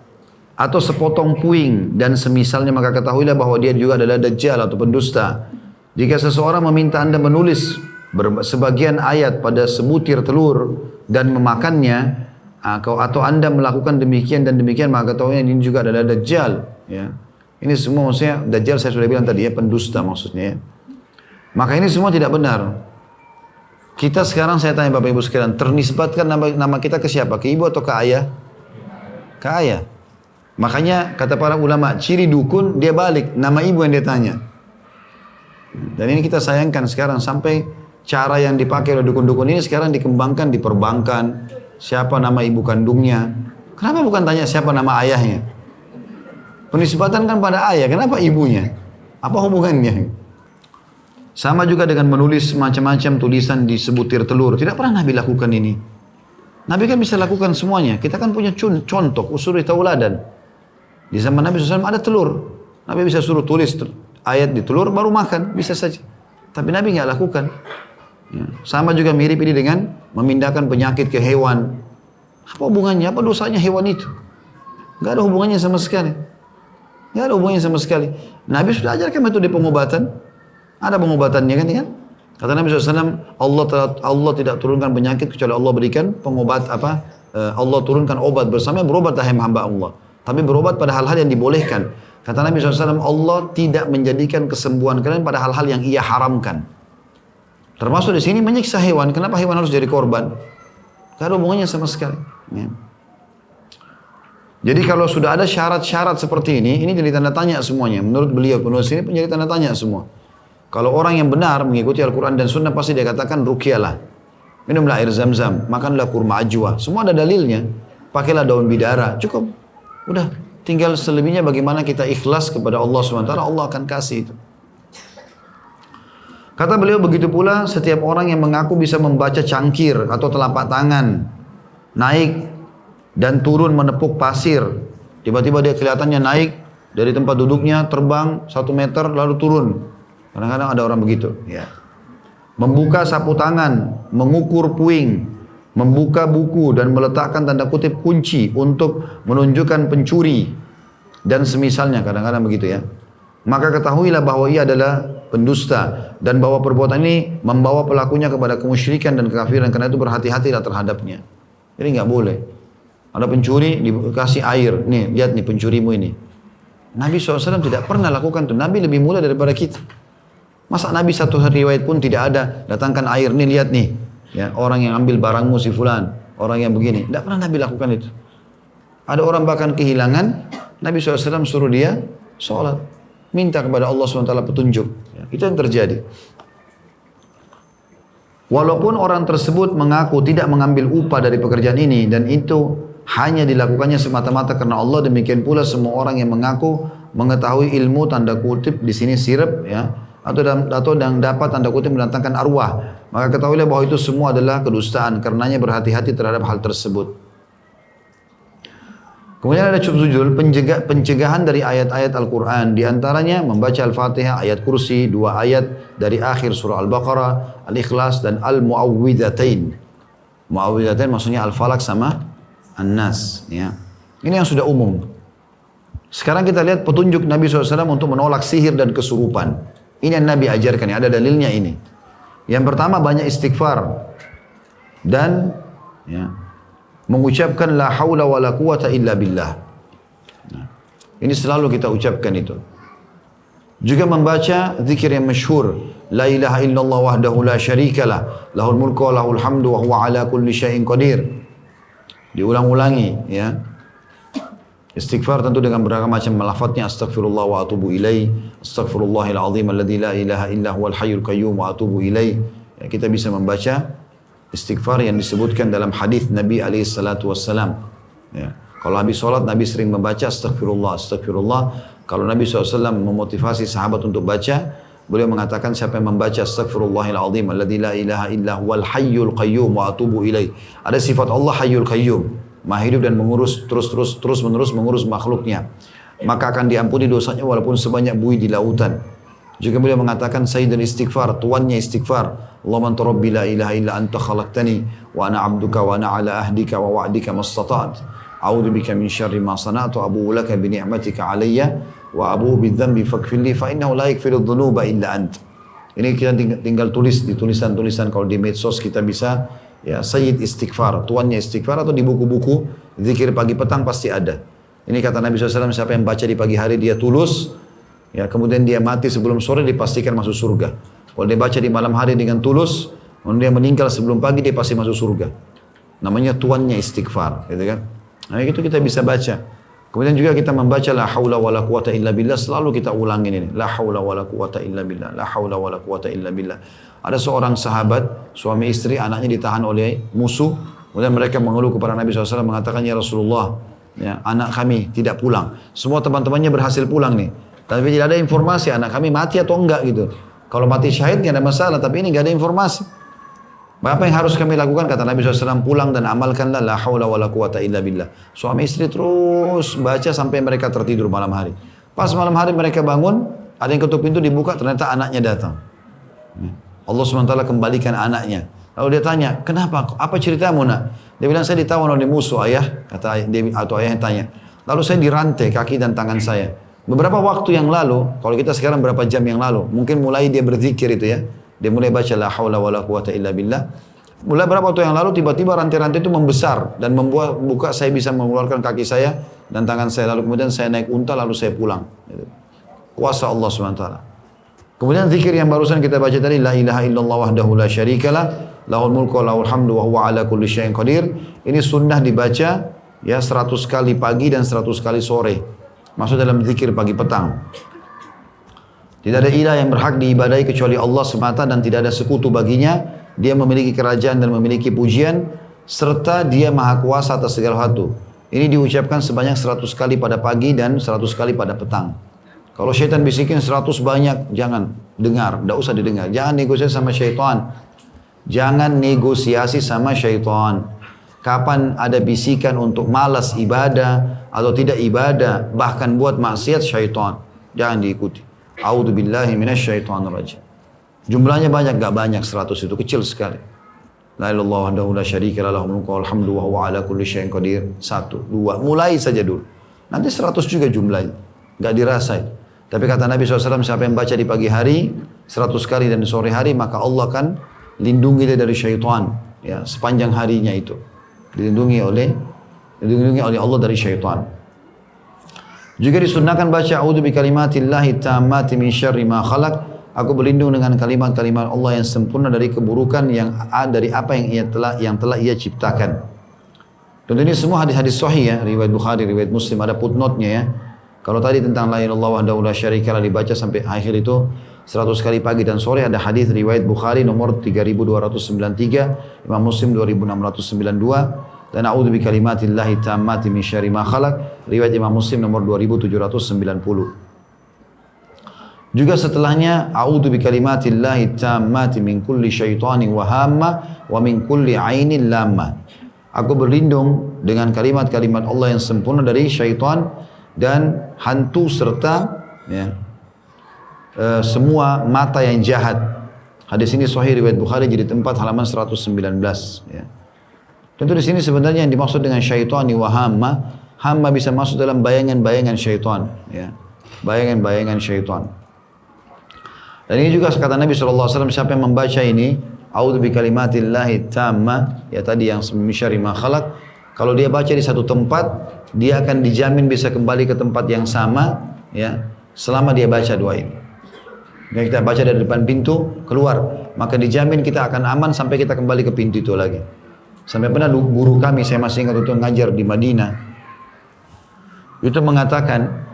atau sepotong puing dan semisalnya, maka ketahuilah bahwa dia juga adalah dajjal atau pendusta. Jika seseorang meminta Anda menulis sebagian ayat pada sebutir telur dan memakannya, atau Anda melakukan demikian dan demikian, maka ketahuilah ini juga adalah dajjal. Ya. Ini semua maksudnya dajjal, saya sudah bilang tadi ya, pendusta maksudnya ya. Maka ini semua tidak benar. Kita sekarang saya tanya Bapak Ibu sekalian, ternisbatkan nama kita ke siapa? Ke ibu atau ke ayah? Ke ayah. Makanya kata para ulama, ciri dukun dia balik, nama ibu yang dia tanya. Dan ini kita sayangkan sekarang sampai cara yang dipakai oleh dukun-dukun ini sekarang dikembangkan di perbankan. Siapa nama ibu kandungnya? Kenapa bukan tanya siapa nama ayahnya? Penisbatan kan pada ayah, kenapa ibunya? Apa hubungannya? Sama juga dengan menulis macam-macam tulisan di sebutir telur. Tidak pernah Nabi lakukan ini. Nabi kan bisa lakukan semuanya. Kita kan punya contoh, usuri tauladan. Di zaman Nabi SAW ada telur. Nabi bisa suruh tulis ayat di telur baru makan, bisa saja. Tapi Nabi nggak lakukan. Ya. Sama juga mirip ini dengan memindahkan penyakit ke hewan. Apa hubungannya? Apa dosanya hewan itu? Nggak ada hubungannya sama sekali. Nggak ada hubungannya sama sekali. Nabi sudah ajarkan metode pengobatan. Ada pengobatannya kan? Kata Nabi SAW, Allah tidak turunkan penyakit kecuali Allah berikan pengobat apa? Allah turunkan obat bersama berobat hamba Allah. Tapi berobat pada hal-hal yang dibolehkan. Kata Nabi SAW, Allah tidak menjadikan kesembuhan kalian pada hal-hal yang Ia haramkan. Termasuk di sini menyiksa hewan. Kenapa hewan harus jadi korban? Tidak ada hubungannya sama sekali. Ya. Jadi kalau sudah ada syarat-syarat seperti ini jadi tanda tanya semuanya. Menurut beliau penulis ini menjadi tanda tanya semua. Kalau orang yang benar mengikuti Al-Quran dan Sunnah pasti dia katakan ruqyalah. Minumlah air zam-zam, makanlah kurma ajwa. Semua ada dalilnya. Pakailah daun bidara, cukup. Udah, tinggal selebihnya bagaimana kita ikhlas kepada Allah SWT, Allah akan kasih itu. Kata beliau begitu pula setiap orang yang mengaku bisa membaca cangkir atau telapak tangan, naik dan turun menepuk pasir. Tiba-tiba dia kelihatannya naik dari tempat duduknya, terbang 1 meter lalu turun. Kadang-kadang ada orang begitu. Ya. Membuka sapu tangan, mengukur puing, membuka buku dan meletakkan tanda kutip kunci untuk menunjukkan pencuri dan semisalnya, kadang-kadang begitu ya. Maka ketahuilah bahwa ia adalah pendusta dan bahwa perbuatan ini membawa pelakunya kepada kemusyrikan dan kekafiran. Karena itu berhati-hatilah terhadapnya. Jadi nggak boleh. Ada pencuri dikasih air, nih lihat nih pencurimu ini. Nabi SAW tidak pernah lakukan itu. Nabi lebih mulia daripada kita. Masa Nabi satu riwayat pun tidak ada, datangkan air, nih lihat nih, ya, orang yang ambil barangmu si fulan, orang yang begini. Tidak pernah Nabi lakukan itu. Ada orang bahkan kehilangan, Nabi SAW suruh dia sholat, minta kepada Allah SWT petunjuk. Ya, itu yang terjadi. Walaupun orang tersebut mengaku tidak mengambil upah dari pekerjaan ini dan itu hanya dilakukannya semata-mata karena Allah, demikian pula semua orang yang mengaku mengetahui ilmu tanda kutip di sini sirap, ya, atau yang dapat tanda kutip mendatangkan arwah, maka ketahuilah bahwa itu semua adalah kedustaan. Karenanya berhati-hati terhadap hal tersebut. Kemudian ada judul pencegahan dari ayat-ayat Al-Quran. Di antaranya membaca Al-Fatihah, ayat kursi, 2 ayat dari akhir surah Al-Baqarah, Al-Ikhlas dan Al-Mu'awwidhatain. Mu'awwidhatain maksudnya Al-Falaq sama An-Nas. Ya. Ini yang sudah umum. Sekarang kita lihat petunjuk Nabi SAW untuk menolak sihir dan kesurupan. Ini yang Nabi ajarkan, ada dalilnya ini. Yang pertama banyak istighfar dan ya, mengucapkan la haula wa la quwata illa billah. Nah, ini selalu kita ucapkan itu. Juga membaca zikir yang masyhur, la ilaha illallah wahdahu la syarikalah, lahul mulku wa lahul hamdu wa huwa ala kulli syai'in qadir. Diulang-ulangi ya. Istighfar tentu dengan beragam macam lafadznya, astaghfirullah wa atubu ilaih, astaghfirullahil azim alladzi la ilaha illa huwal hayyul qayyum wa atubu ilaih. Ya, kita bisa membaca istighfar yang disebutkan dalam hadis Nabi alaihi salatu wassalam. Ya. Kalau habis sholat Nabi sering membaca astaghfirullah, astaghfirullah. Kalau Nabi SAW memotivasi sahabat untuk baca, beliau mengatakan siapa yang membaca astaghfirullahil azim alladzi la ilaha illa huwal hayyul qayyum wa atubu ilaih. Ada sifat Allah hayyul qayyum, Maha hidup dan mengurus terus menerus mengurus makhluknya, maka akan diampuni dosanya walaupun sebanyak buih di lautan. Juga beliau mengatakan sayyidul istighfar, tuannya istighfar. Allahumma anta rabbi la ilaha illa anta khalaqtani wa ana abduka wa ana ala ahdika wa wa'dika mastata'at. A'udzu bika min syarri ma sana'tu, abu'u laka bi ni'matika 'alayya wa abu'u bidzambi faghfirli fa innahu la yaghfiru dzunuba illa ant. Ini kita tinggal tulis di tulisan-tulisan, kalau di medsos kita bisa ya, Sayyid istighfar, tuannya istighfar, atau di buku-buku zikir pagi petang pasti ada. Ini kata Nabi SAW, siapa yang baca di pagi hari dia tulus, ya, kemudian dia mati sebelum sore dipastikan masuk surga. Kalau dia baca di malam hari dengan tulus, Kalau dia meninggal sebelum pagi dia pasti masuk surga. Namanya tuannya istighfar, gitu kan? Nah itu kita bisa baca. Kemudian juga kita membaca la haula wala quwata illa billah, selalu kita ulangin ini. La haula wala quwata illa billah, la haula wala quwata illa billah. Ada seorang sahabat, suami istri, anaknya ditahan oleh musuh. Kemudian mereka mengeluh kepada Nabi SAW mengatakan, ya Rasulullah, ya, anak kami tidak pulang. Semua teman-temannya berhasil pulang nih. Tapi tidak ada informasi anak kami mati atau enggak gitu. Kalau mati syahid tidak ada masalah, tapi ini tidak ada informasi. Apa yang harus kami lakukan? Kata Nabi SAW, pulang dan amalkanlah la haula wala quwata illa billah. Suami istri terus baca sampai mereka tertidur malam hari. Pas malam hari mereka bangun, ada yang ketuk pintu dibuka, ternyata anaknya datang. Allah SWT kembalikan anaknya. Lalu dia tanya, kenapa? Apa ceritamu nak? Dia bilang, saya ditawan oleh musuh ayah. Kata atau ayah yang tanya. Lalu saya dirantai kaki dan tangan saya. Beberapa waktu yang lalu, kalau kita sekarang berapa jam yang lalu, mungkin mulai dia berzikir itu ya. Dia mulai baca la haula wala quwata illa billah. Mulai berapa waktu yang lalu tiba-tiba rantai-rantai itu membesar dan membuka saya bisa mengeluarkan kaki saya dan tangan saya. Lalu kemudian saya naik unta lalu saya pulang. Kuasa Allah SWT. Kemudian zikir yang barusan kita baca tadi, la ilaha illallah wahdahu la syarikalah, lahul mulku wa lahul hamdu wa huwa ala kulli syai'in qadir. Ini sunnah dibaca ya 100 kali pagi dan 100 kali sore. Masuk dalam zikir pagi petang. Tidak ada ilah yang berhak diibadahi kecuali Allah semata dan tidak ada sekutu baginya. Dia memiliki kerajaan dan memiliki pujian serta dia maha kuasa atas segala sesuatu. Ini diucapkan sebanyak 100 kali pada pagi dan 100 kali pada petang. Kalau syaitan bisikin 100 banyak, jangan dengar, tidak usah didengar. Jangan negosiasi sama syaitan. Jangan negosiasi sama syaitan. Kapan ada bisikan untuk malas ibadah atau tidak ibadah, bahkan buat maksiat syaitan, jangan diikuti. A'udzubillahi minasyaitonirrajim. Jumlahnya banyak, gak banyak 100 itu kecil sekali. La ilaha illallah wahdahu la syarikalah lahul mulku wal hamdu wa huwa ala kulli syai'in qadir. 1, 2, mulai saja dulu. Nanti 100 juga jumlahnya, gak dirasain. Tapi kata Nabi SAW, siapa yang baca di pagi hari 100 kali dan di sore hari, maka Allah akan lindungi dia dari syaitan ya, sepanjang harinya itu. Dilindungi oleh Allah dari syaitan. Juga disunnahkan baca a'udzu bikalimatillahi tammati min syarri ma khalaq. Aku berlindung dengan kalimat-kalimat Allah yang sempurna dari keburukan dari apa yang telah ia ciptakan. Dan ini semua hadis-hadis sahih ya, riwayat Bukhari, riwayat Muslim, ada footnote-nya ya. Kalau tadi tentang la ilaha illallah wahdahu la syarikalah dibaca sampai akhir itu 100 kali pagi dan sore, ada hadis riwayat Bukhari nomor 3293, Imam Muslim 2692. Dan a'udzu bikalimatillahi tammati min syarri ma khalaq, riwayat Imam Muslim nomor 2790. Juga setelahnya a'udzu bikalimatillahi tammati min kulli syaitanin wa hamma wa min kulli ainin lamma. Aku berlindung dengan kalimat-kalimat Allah yang sempurna dari syaitan dan hantu serta ya, semua mata yang jahat. Hadis ini sahih riwayat Bukhari jadi tempat halaman 119 ya. Tentu di sini sebenarnya yang dimaksud dengan syaitani wa hamma bisa masuk dalam bayangan-bayangan syaitan, ya. Bayangan-bayangan syaitan. Dan ini juga kata Nabi SAW, siapa yang membaca ini, a'udzu bikalimatillahi tamma, ya tadi yang min syarri ma khalaq, kalau dia baca di satu tempat, dia akan dijamin bisa kembali ke tempat yang sama, ya, selama dia baca doa ini. Dan kita baca dari depan pintu keluar, maka dijamin kita akan aman sampai kita kembali ke pintu itu lagi. Sampai pernah guru kami, saya masih ingat itu ngajar di Madinah, itu mengatakan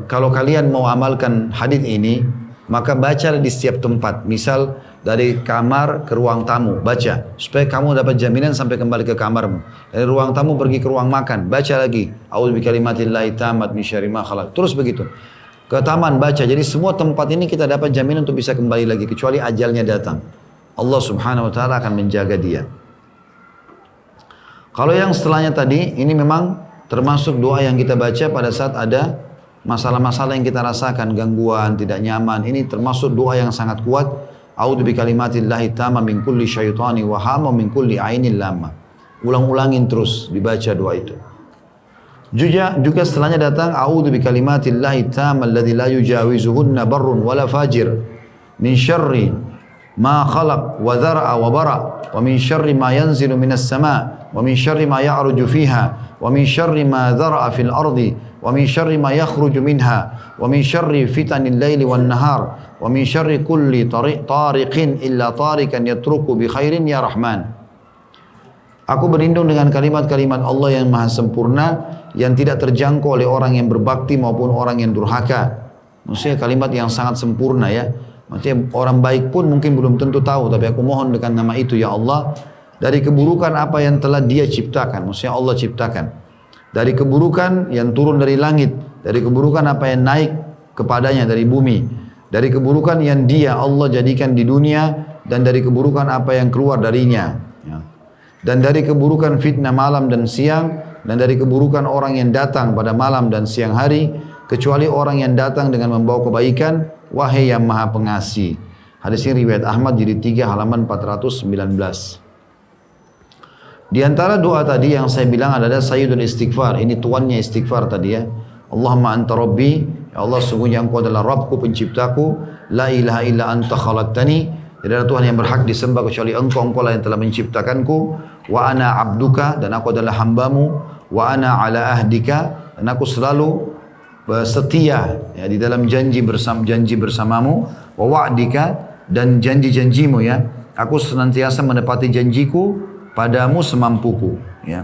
kalau kalian mau amalkan hadis ini, maka baca di setiap tempat. Misal dari kamar ke ruang tamu, baca supaya kamu dapat jaminan sampai kembali ke kamarmu. Dari ruang tamu pergi ke ruang makan, baca lagi a'udzu bikalimatillahi tammat min syarri ma khalaq. Terus begitu. Ke taman baca. Jadi semua tempat ini kita dapat jaminan untuk bisa kembali lagi kecuali ajalnya datang. Allah Subhanahu wa taala akan menjaga dia. Kalau yang setelahnya tadi, ini memang termasuk doa yang kita baca pada saat ada masalah-masalah yang kita rasakan, gangguan, tidak nyaman. Ini termasuk doa yang sangat kuat. A'udzu bikalimatillahi tamma min kulli syaitani wa hamma min kulli ainin lamma. Ulang-ulangin terus dibaca doa itu. Juga setelahnya datang a'udzu bikalimatillahi tamma alladzi la yujawizuhunna barrun wala fajir min syarri ma khalaq wa dzara'a wa bara wa min syarri ma yanzilu minas sama' wa min syarri ma ya'ruju fiha wa min syarri ma dzara'a fil ardi wa min syarri ma yakhruju minha, wa min syarri fitanil laili wan nahar, wa min syarri kulli tariqin illa tarikan yatruku bi khairin ya Rahman. Aku berlindung dengan kalimat-kalimat Allah yang maha sempurna, yang tidak terjangkau oleh orang yang berbakti maupun orang yang durhaka. Maksudnya kalimat yang sangat sempurna ya. Maksudnya orang baik pun mungkin belum tentu tahu, tapi aku mohon dengan nama itu ya Allah, dari keburukan apa yang telah dia ciptakan, maksudnya Allah ciptakan. Dari keburukan yang turun dari langit, dari keburukan apa yang naik kepadanya dari bumi, dari keburukan yang dia Allah jadikan di dunia, dan dari keburukan apa yang keluar darinya. Dan dari keburukan fitnah malam dan siang, dan dari keburukan orang yang datang pada malam dan siang hari, kecuali orang yang datang dengan membawa kebaikan, wahai yang maha pengasih. Hadis ini riwayat Ahmad jilid 3 halaman 419. Di antara doa tadi yang saya bilang adalah sayyidul istighfar. Ini tuannya istighfar tadi ya. Allahumma anta rabbi, ya Allah sungguhnya engkau adalah Rabbku penciptaku, la ilaha illa anta khalaqtani, tidak ada Tuhan yang berhak disembah kecuali engkau, engkau lah yang telah menciptakanku, wa ana abduka, dan aku adalah hambamu, wa ana ala ahdika, dan aku selalu setia ya, di dalam janji bersamamu, wa wa'dika, dan janji-janjimu ya, aku senantiasa menepati janjiku padamu semampuku ya.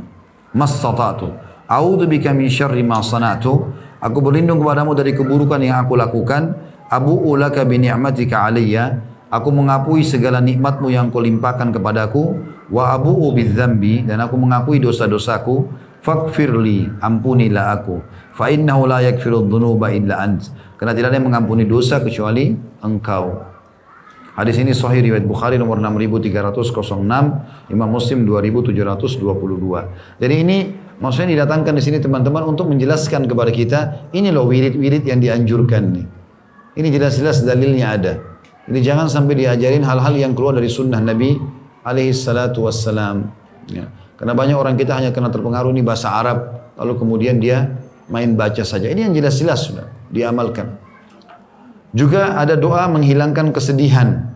Mastata'tu a'udzu bika min syarri ma sana'tu, aku berlindung kepadamu dari keburukan yang aku lakukan, abu'u laka bi ni'matika 'alayya, aku mengakui segala nikmatmu yang kau limpahkan kepadaku, wa abu'u bidzambi, dan aku mengakui dosa-dosaku, faghfirli, ampunilah aku, fa innahu la yaghfiru dzunuba illa ant, karena tidak ada yang mengampuni dosa kecuali engkau. Hadis ini sahih riwayat Bukhari nomor 6306, Imam Muslim 2722. Jadi ini maksudnya didatangkan di sini teman-teman untuk menjelaskan kepada kita, ini loh wirid-wirid yang dianjurkan nih. Ini jelas-jelas dalilnya ada. Jadi jangan sampai diajarin hal-hal yang keluar dari sunnah Nabi alaihi salatu wassalam. Ya. Karena banyak orang kita hanya karena terpengaruh ini bahasa Arab, lalu kemudian dia main baca saja. Ini yang jelas-jelas sudah diamalkan. Juga ada doa menghilangkan kesedihan.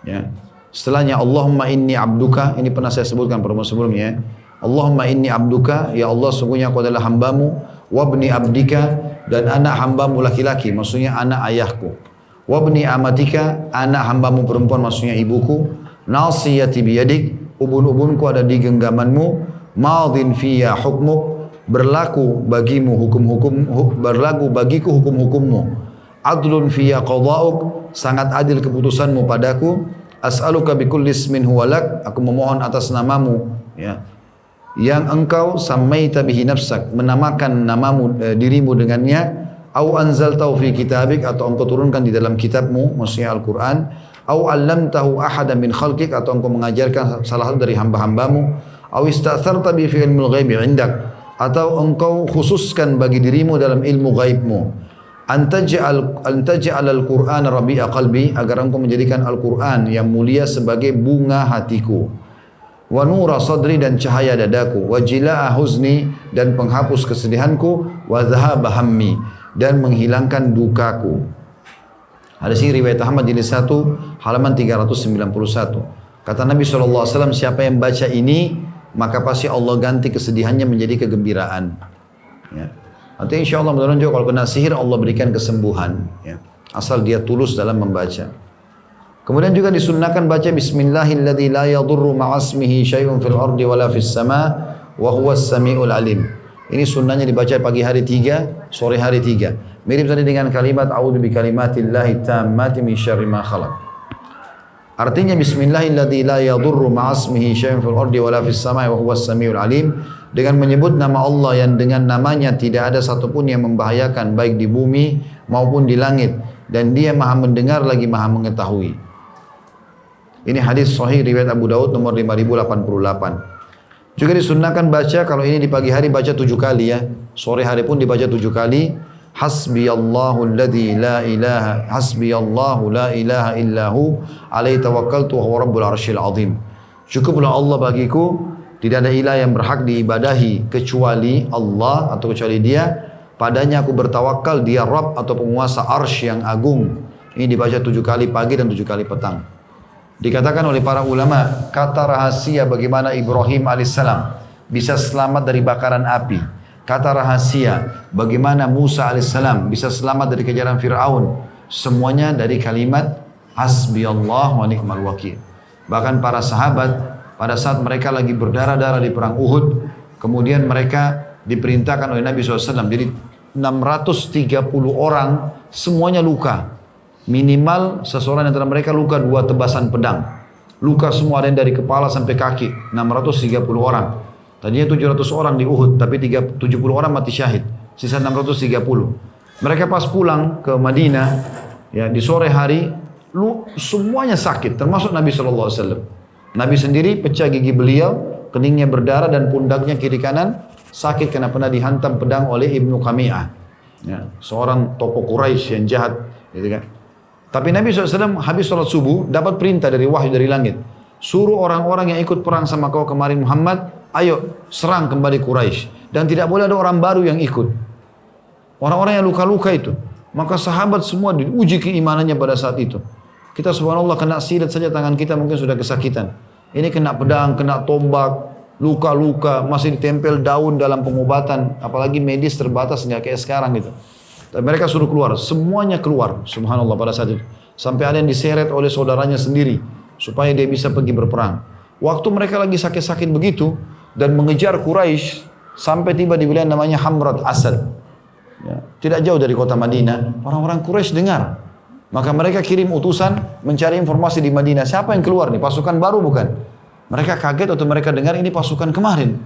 Ya. Setelahnya Allahumma inni abduka, ini pernah saya sebutkan pertemuan sebelumnya. Ya. Allahumma inni abduka, ya Allah sungguhnya aku adalah hambamu, wabni abdika, dan anak hambamu laki-laki, maksudnya anak ayahku. Wabni amatika, anak hambamu perempuan, maksudnya ibuku. Nasiyati biyadik, ubun-ubunku ada di genggamanmu. Madin fiyya hukmuk, berlaku bagimu berlaku bagiku hukum-hukummu. Adlun fiyya qada'uk, sangat adil keputusanmu padaku. As'aluka bikulli ismin huwalak, aku memohon atas namamu ya, yang engkau samaita bihi nafsak, menamakan namamu dirimu dengannya. Au anzaltahu fi kitabik, atau engkau turunkan di dalam kitabmu, maksudnya Al-Quran. Au allamtahu ahadan min khalqik, atau engkau mengajarkan salah satu dari hamba-hambamu. Au istatharta bi fi ilmil ghaibi indak, atau engkau khususkan bagi dirimu dalam ilmu gaibmu. Antaj'al al-Qur'an rabi'a qalbi, agar engkau menjadikan Al-Quran yang mulia sebagai bunga hatiku. Wa nura sadri, dan cahaya dadaku. Wa jila'a huzni, dan penghapus kesedihanku. Wa dhahaba hammi, dan menghilangkan dukaku. Hadis ini riwayat Ahmad jilid 1 halaman 391. Kata Nabi SAW, siapa yang baca ini, maka pasti Allah ganti kesedihannya menjadi kegembiraan. Ya. Nanti insya Allah mudah-mudahan juga kalau kena sihir Allah berikan kesembuhan. Ya. Asal dia tulus dalam membaca. Kemudian juga disunnahkan baca Bismillahilladzi la yadurru ma'asmihi syai'un fil ardi wala fis sama' wa huwas sami'ul alim. Ini sunnahnya dibaca pagi hari 3, sore hari 3. Mirip tadi dengan kalimat a'udzu bikalimatillahi tammati min syarri ma khalaq. Artinya Bismillahilladzi la yadurru ma'asmihi syai'un fil ardi wala fis sama'i wa huwas samiul alim, dengan menyebut nama Allah yang dengan namanya tidak ada satupun yang membahayakan baik di bumi maupun di langit, dan Dia Maha mendengar lagi Maha mengetahui. Ini hadis sahih riwayat Abu Daud nomor 5088. Juga disunnahkan baca kalau ini di pagi hari baca 7 kali ya, sore hari pun dibaca 7 kali. Hasbiyallahu alladzi la ilaha hasbiyallahu la ilaha illahu alaihi tawakkaltu wa huwa rabbul arsyil azim. Cukuplah Allah bagiku, tidak ada ilah yang berhak diibadahi kecuali Allah atau kecuali Dia. Padanya aku bertawakal, Dia Rabb atau penguasa arsy yang agung. Ini dibaca 7 kali pagi dan 7 kali petang. Dikatakan oleh para ulama, kata rahasia bagaimana Ibrahim alaihissalam bisa selamat dari bakaran api, kata rahasia, bagaimana Musa alaihissalam bisa selamat dari kejaran Fir'aun, semuanya dari kalimat hasbiyallah wa ni'mal wakil. Bahkan para sahabat pada saat mereka lagi berdarah-darah di perang Uhud, kemudian mereka diperintahkan oleh Nabi SAW, jadi 630 orang semuanya luka. Minimal seseorang antara mereka luka 2 tebasan pedang. Luka semua, ada yang dari kepala sampai kaki, 630 orang. Tadinya 700 orang di Uhud, tapi 70 orang mati syahid. Sisa 630. Mereka pas pulang ke Madinah, ya di sore hari, semuanya sakit, termasuk Nabi SAW. Nabi sendiri pecah gigi beliau, keningnya berdarah dan pundaknya kiri kanan sakit karena pernah dihantam pedang oleh Ibnu Qami'ah. Ya, seorang tokoh Quraisy yang jahat, gitu kan. Tapi Nabi SAW habis sholat subuh dapat perintah dari wahyu dari langit. Suruh orang-orang yang ikut perang sama kau kemarin Muhammad, ayo serang kembali Quraisy. Dan tidak boleh ada orang baru yang ikut. Orang-orang yang luka-luka itu. Maka sahabat semua diuji keimanannya pada saat itu. Kita subhanallah kena silet saja tangan kita mungkin sudah kesakitan. Ini kena pedang, kena tombak, luka-luka, masih ditempel daun dalam pengobatan. Apalagi medis terbatas, nggak kayak sekarang gitu. Dan mereka suruh keluar, semuanya keluar subhanallah pada saat itu. Sampai ada yang diseret oleh saudaranya sendiri supaya dia bisa pergi berperang. Waktu mereka lagi sakit-sakit begitu dan mengejar Quraisy sampai tiba di wilayah namanya Hamrat Asad, ya, tidak jauh dari kota Madinah. Orang-orang Quraisy dengar, maka mereka kirim utusan mencari informasi di Madinah. Siapa yang keluar nih? Pasukan baru bukan? Mereka kaget waktu mereka dengar ini pasukan kemarin,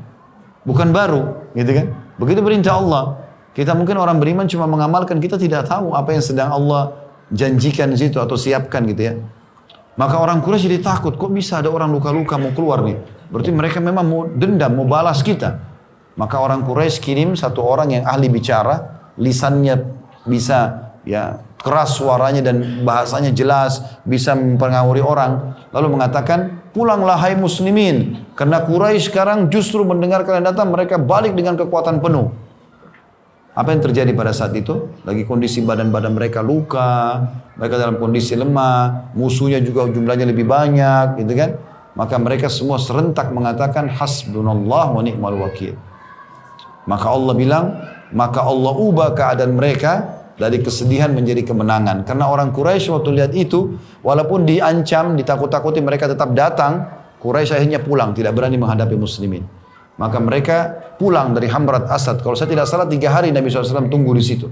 bukan baru, gitu kan? Begitu perintah Allah. Kita mungkin orang beriman cuma mengamalkan, kita tidak tahu apa yang sedang Allah janjikan di situ atau siapkan gitu ya. Maka orang Quraisy jadi takut, kok bisa ada orang luka-luka mau keluar nih? Berarti mereka memang mau dendam, mau balas kita. Maka orang Quraisy kirim satu orang yang ahli bicara, lisannya bisa ya keras suaranya dan bahasanya jelas, bisa mempengaruhi orang. Lalu mengatakan, pulanglah hai muslimin, karena Quraisy sekarang justru mendengar kalian datang, mereka balik dengan kekuatan penuh. Apa yang terjadi pada saat itu? Lagi kondisi badan-badan mereka luka, mereka dalam kondisi lemah, musuhnya juga jumlahnya lebih banyak, gitu kan? Maka mereka semua serentak mengatakan hasbunallah wa ni'mal wakil. Maka Allah bilang, maka Allah ubah keadaan mereka dari kesedihan menjadi kemenangan. Karena orang Quraisy waktu lihat itu, walaupun diancam, ditakut-takuti, mereka tetap datang. Quraisy akhirnya pulang, tidak berani menghadapi muslimin. Maka mereka pulang dari Hamrat Asad. Kalau saya tidak salah 3 hari Nabi SAW tunggu di situ.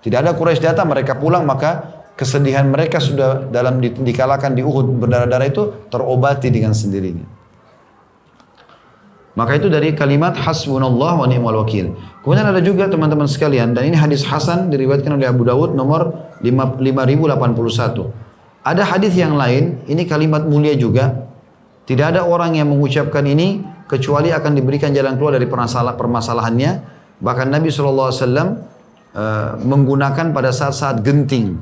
Tidak ada Quraisy datang, mereka pulang, maka kesedihan mereka sudah dalam dikalahkan di Uhud berdarah-darah itu terobati dengan sendirinya. Maka itu dari kalimat hasbunallah wa ni'mal wakil. Kemudian ada juga teman-teman sekalian, dan ini hadis hasan diriwayatkan oleh Abu Dawud nomor 5081. Ada hadis yang lain, ini kalimat mulia juga. Tidak ada orang yang mengucapkan ini kecuali akan diberikan jalan keluar dari permasalahannya. Bahkan Nabi SAW menggunakan pada saat-saat genting.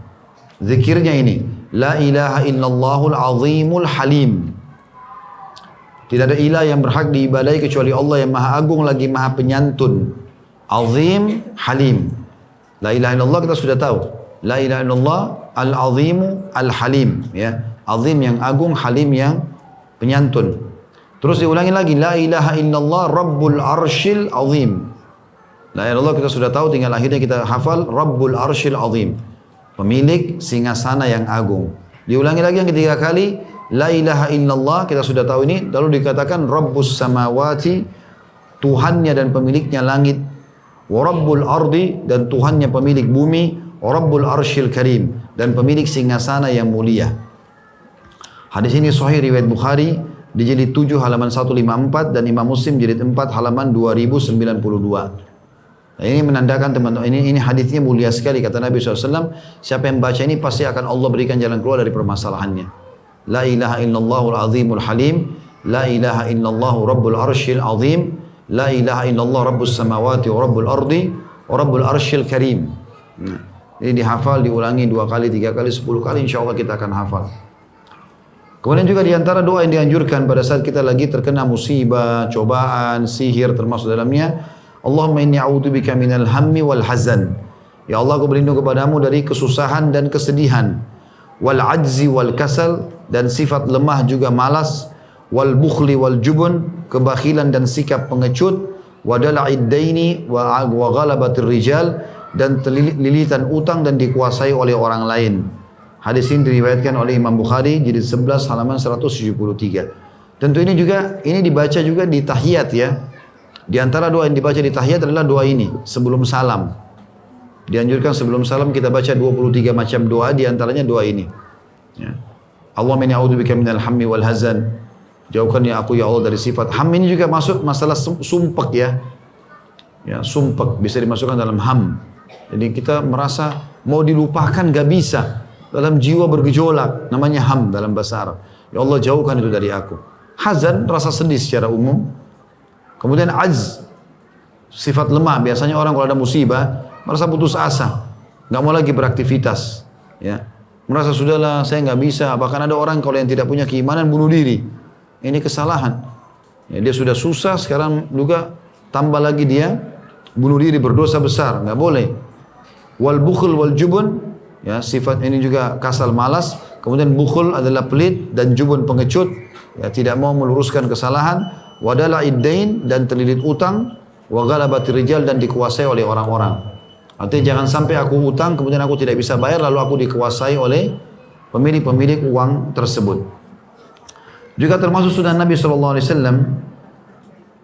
Zikirnya ini, La ilaha illallahul azimul halim. Tidak ada ilah yang berhak diibadai kecuali Allah yang maha agung lagi maha penyantun. Azim, halim. La ilaha illallah kita sudah tahu. La ilaha illallah al-azimu al-halim. Ya. Azim yang agung, halim yang penyantun. Terus diulangi lagi, La ilaha illallah rabbul arshil azim. La ilaha illallah kita sudah tahu, tinggal akhirnya kita hafal rabbul arshil azim. Pemilik singgasana yang agung. Diulangi lagi yang ketiga kali, La ilaha illallah, kita sudah tahu ini, lalu dikatakan Rabbus samawati, Tuhannya dan pemiliknya langit, wa Rabbul ardi, dan Tuhannya pemilik bumi, wa Rabbul arshil karim, dan pemilik singgasana yang mulia. Hadis ini sahih riwayat Bukhari di jilid 7 halaman 154 dan Imam Muslim jilid 4 halaman 2092. Nah, ini menandakan teman-teman, ini hadisnya mulia sekali kata Nabi SAW. Siapa yang baca ini pasti akan Allah berikan jalan keluar dari permasalahannya. La ilaha illallahul azimul halim, la ilaha illallahu rabbul arshil azim, la ilaha illallah rabbus samawati wa rabbul ardi wa rabbul arshil karim. Nah, ini dihafal, diulangi 2 kali, 3 kali, 10 kali, insya Allah kita akan hafal. Kemudian juga diantara doa yang dianjurkan pada saat kita lagi terkena musibah, cobaan, sihir termasuk dalamnya, Allahumma inni a'udzubika minal hammi wal hazan. Ya Allah, aku berlindung kepadamu dari kesusahan dan kesedihan, wal ajzi wal kasal, dan sifat lemah juga malas, wal bukhli wal jubun, kebakhilan dan sikap pengecut, wa dala'id daini wa ghalabatir rijal, dan lilitan utang dan dikuasai oleh orang lain. Hadis ini diriwayatkan oleh Imam Bukhari jilid 11 halaman 173. Tentu ini dibaca juga di tahiyat ya. Di antara doa yang dibaca di tahiyat adalah doa ini sebelum salam. Dianjurkan sebelum salam kita baca 23 macam doa, di antaranya doa ini. Ya. Allahumma inni a'udzubika minal hammi wal hazan. Jauhkan ya aku ya Allah dari sifat ham. Ini juga masuk masalah sumpek ya. Ya, sumpek bisa dimasukkan dalam ham. Jadi kita merasa mau dilupakan gak bisa. Dalam jiwa bergejolak, namanya ham dalam bahasa Arab. Ya Allah jauhkan itu dari aku. Hazan, rasa sedih secara umum. Kemudian ajz, sifat lemah. Biasanya orang kalau ada musibah merasa putus asa, nggak mau lagi beraktivitas, ya. Merasa sudahlah saya nggak bisa. Bahkan ada orang kalau yang tidak punya keimanan bunuh diri. Ini kesalahan. Ya, dia sudah susah, sekarang juga tambah lagi dia bunuh diri, berdosa besar, nggak boleh. Wal bukhl wal jubun, ya, sifat ini juga kasal malas. Kemudian bukhl adalah pelit dan jubun pengecut, ya, tidak mau meluruskan kesalahan. Wadala iddain, dan terlilit utang. Wa ghalabatir rijal, dan dikuasai oleh orang-orang. Artinya jangan sampai aku utang kemudian aku tidak bisa bayar lalu aku dikuasai oleh pemilik-pemilik uang tersebut. Juga termasuk sunnah Nabi SAW.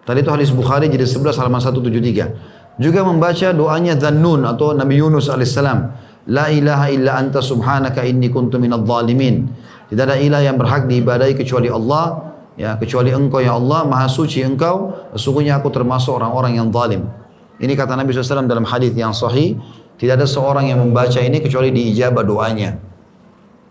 Tadi itu hadis Bukhari jadi 11 halaman 173. Juga membaca doanya Dhannun atau Nabi Yunus alaihissalam. La ilaha illa anta subhanaka inni kuntu minadh dhalimin. Tidak ada ilah yang berhak diibadahi kecuali Allah, ya, kecuali Engkau ya Allah, maha suci Engkau, sesungguhnya aku termasuk orang-orang yang zalim. Ini kata Nabi SAW dalam hadis yang sahih, tidak ada seorang yang membaca ini kecuali diijabah doanya.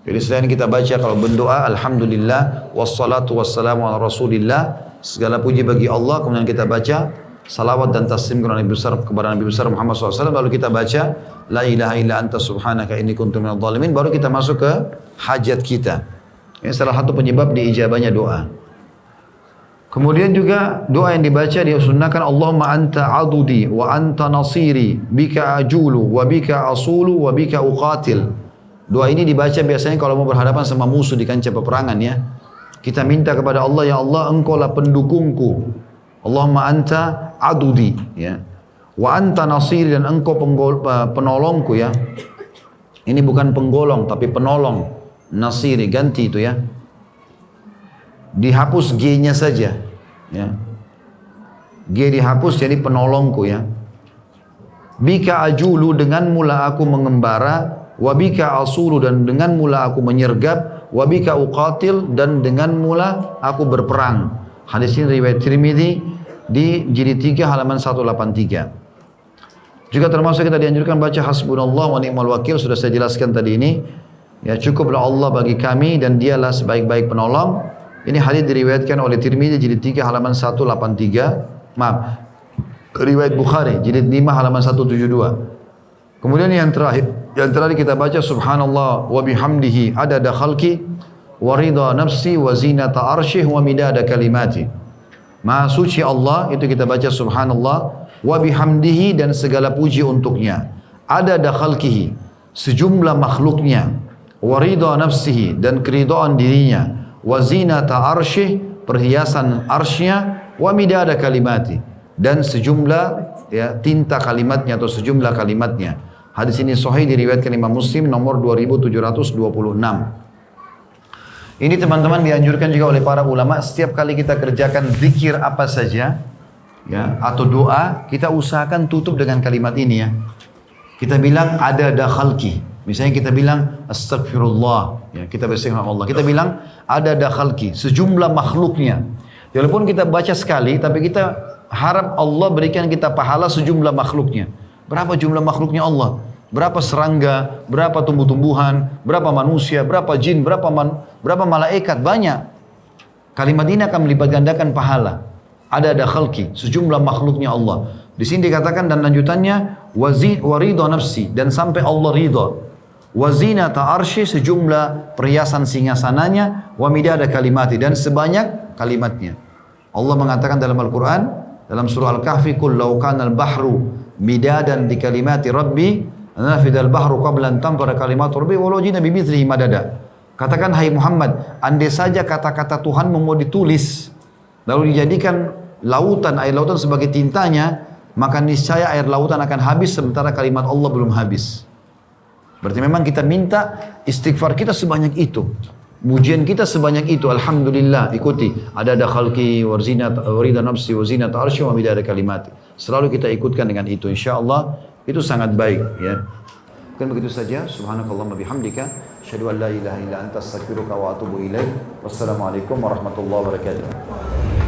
Jadi selain kita baca kalau berdoa alhamdulillah wassalatu wassalamu ala rasulillah, segala puji bagi Allah, kemudian kita baca salawat dan taslim kepada Nabi besar Muhammad SAW, lalu kita baca la ilaha illa anta subhanaka inni kuntu minadh dhalimin, baru kita masuk ke hajat kita. Ini salah satu penyebab diijabahnya doa. Kemudian juga doa yang dibaca dia sunnahkan Allahumma anta adudi wa anta nasiri bika ajulu wa bika asulu wa bika uqatil. Doa ini dibaca biasanya kalau mau berhadapan sama musuh di kancah peperangan ya. Kita minta kepada Allah, ya Allah Engkau lah pendukungku. Allahumma anta adudi ya. Wa anta nasiri, dan Engkau penolongku ya. Ini bukan penggolong tapi penolong. Nasiri ganti itu ya. Dihapus G-nya saja ya. G dihapus jadi penolongku ya. Bika ajulu, dengan mula aku mengembara. Wabika asulu, dan dengan mula aku menyergap. Wabika uqatil, dan dengan mula aku berperang. Hadis ini riwayat Tirmidzi di jilid 3 halaman 183. Juga termasuk kita dianjurkan baca hasbunallah wa ni'mal wakil, sudah saya jelaskan tadi ini. Ya, cukuplah Allah bagi kami dan dialah sebaik-baik penolong. Ini hadis diriwayatkan oleh Tirmidzi jilid 3 halaman 183. Maaf, riwayat Bukhari jilid 5 halaman 172. Kemudian yang terakhir kita baca subhanallah wa bihamdihi adada khalqi wa ridha nafsi wa zinata arsyih wa midada kalimati. Maha suci Allah, itu kita baca subhanallah wa bihamdihi, dan segala puji untuknya. Adada khalqihi, sejumlah makhluknya. Wa ridha nafsihi, dan keridhaan dirinya. Wa zinata arsyih, perhiasan arsy-Nya. Wa midada kalimati, dan sejumlah ya, tinta kalimatnya atau sejumlah kalimatnya. Hadis ini sahih diriwayatkan Imam Muslim nomor 2726. Ini teman-teman dianjurkan juga oleh para ulama, setiap kali kita kerjakan zikir apa saja ya atau doa, kita usahakan tutup dengan kalimat ini ya. Kita bilang ada khalqi. Misalnya kita bilang astagfirullah, ya, kita bersyukur Allah. Kita bilang ada khalqi, sejumlah makhluknya. Walaupun kita baca sekali, tapi kita harap Allah berikan kita pahala sejumlah makhluknya. Berapa jumlah makhluknya Allah? Berapa serangga, berapa tumbuh-tumbuhan, berapa manusia, berapa jin, berapa malaikat, banyak. Kalimat ini akan melipat gandakan pahala. Ada khalqi, sejumlah makhluknya Allah. Di sini dikatakan dan lanjutannya wa ridha nafsi, dan sampai Allah ridha. Wa zinata arsy, sejumlah perhiasan singgasananya. Wa midada kalimati, dan sebanyak kalimatnya. Allah mengatakan dalam Al-Quran, dalam surah Al-Kahfi, qul law kana al-bahru midadan di kalimati rabbi nafidal bahru qabla an tanfada kalimatu rabbi walau jina bimithlihi madada. Katakan hai Muhammad, andai saja kata-kata Tuhan mau ditulis lalu dijadikan lautan, air lautan sebagai tintanya, maka niscaya air lautan akan habis sementara kalimat Allah belum habis. Berarti memang kita minta istighfar kita sebanyak itu. Mujian kita sebanyak itu, alhamdulillah, ikuti. Ada khalqi warzinat warida nafsi wazinat arsy wa midada kalimati. Selalu kita ikutkan dengan itu, insyaallah itu sangat baik ya. Mungkin begitu saja. Subhanakallahumma bihamdika asyhadu an la ilaha illa anta astaghfiruka wa atubu ilaik. Wassalamualaikum warahmatullahi wabarakatuh.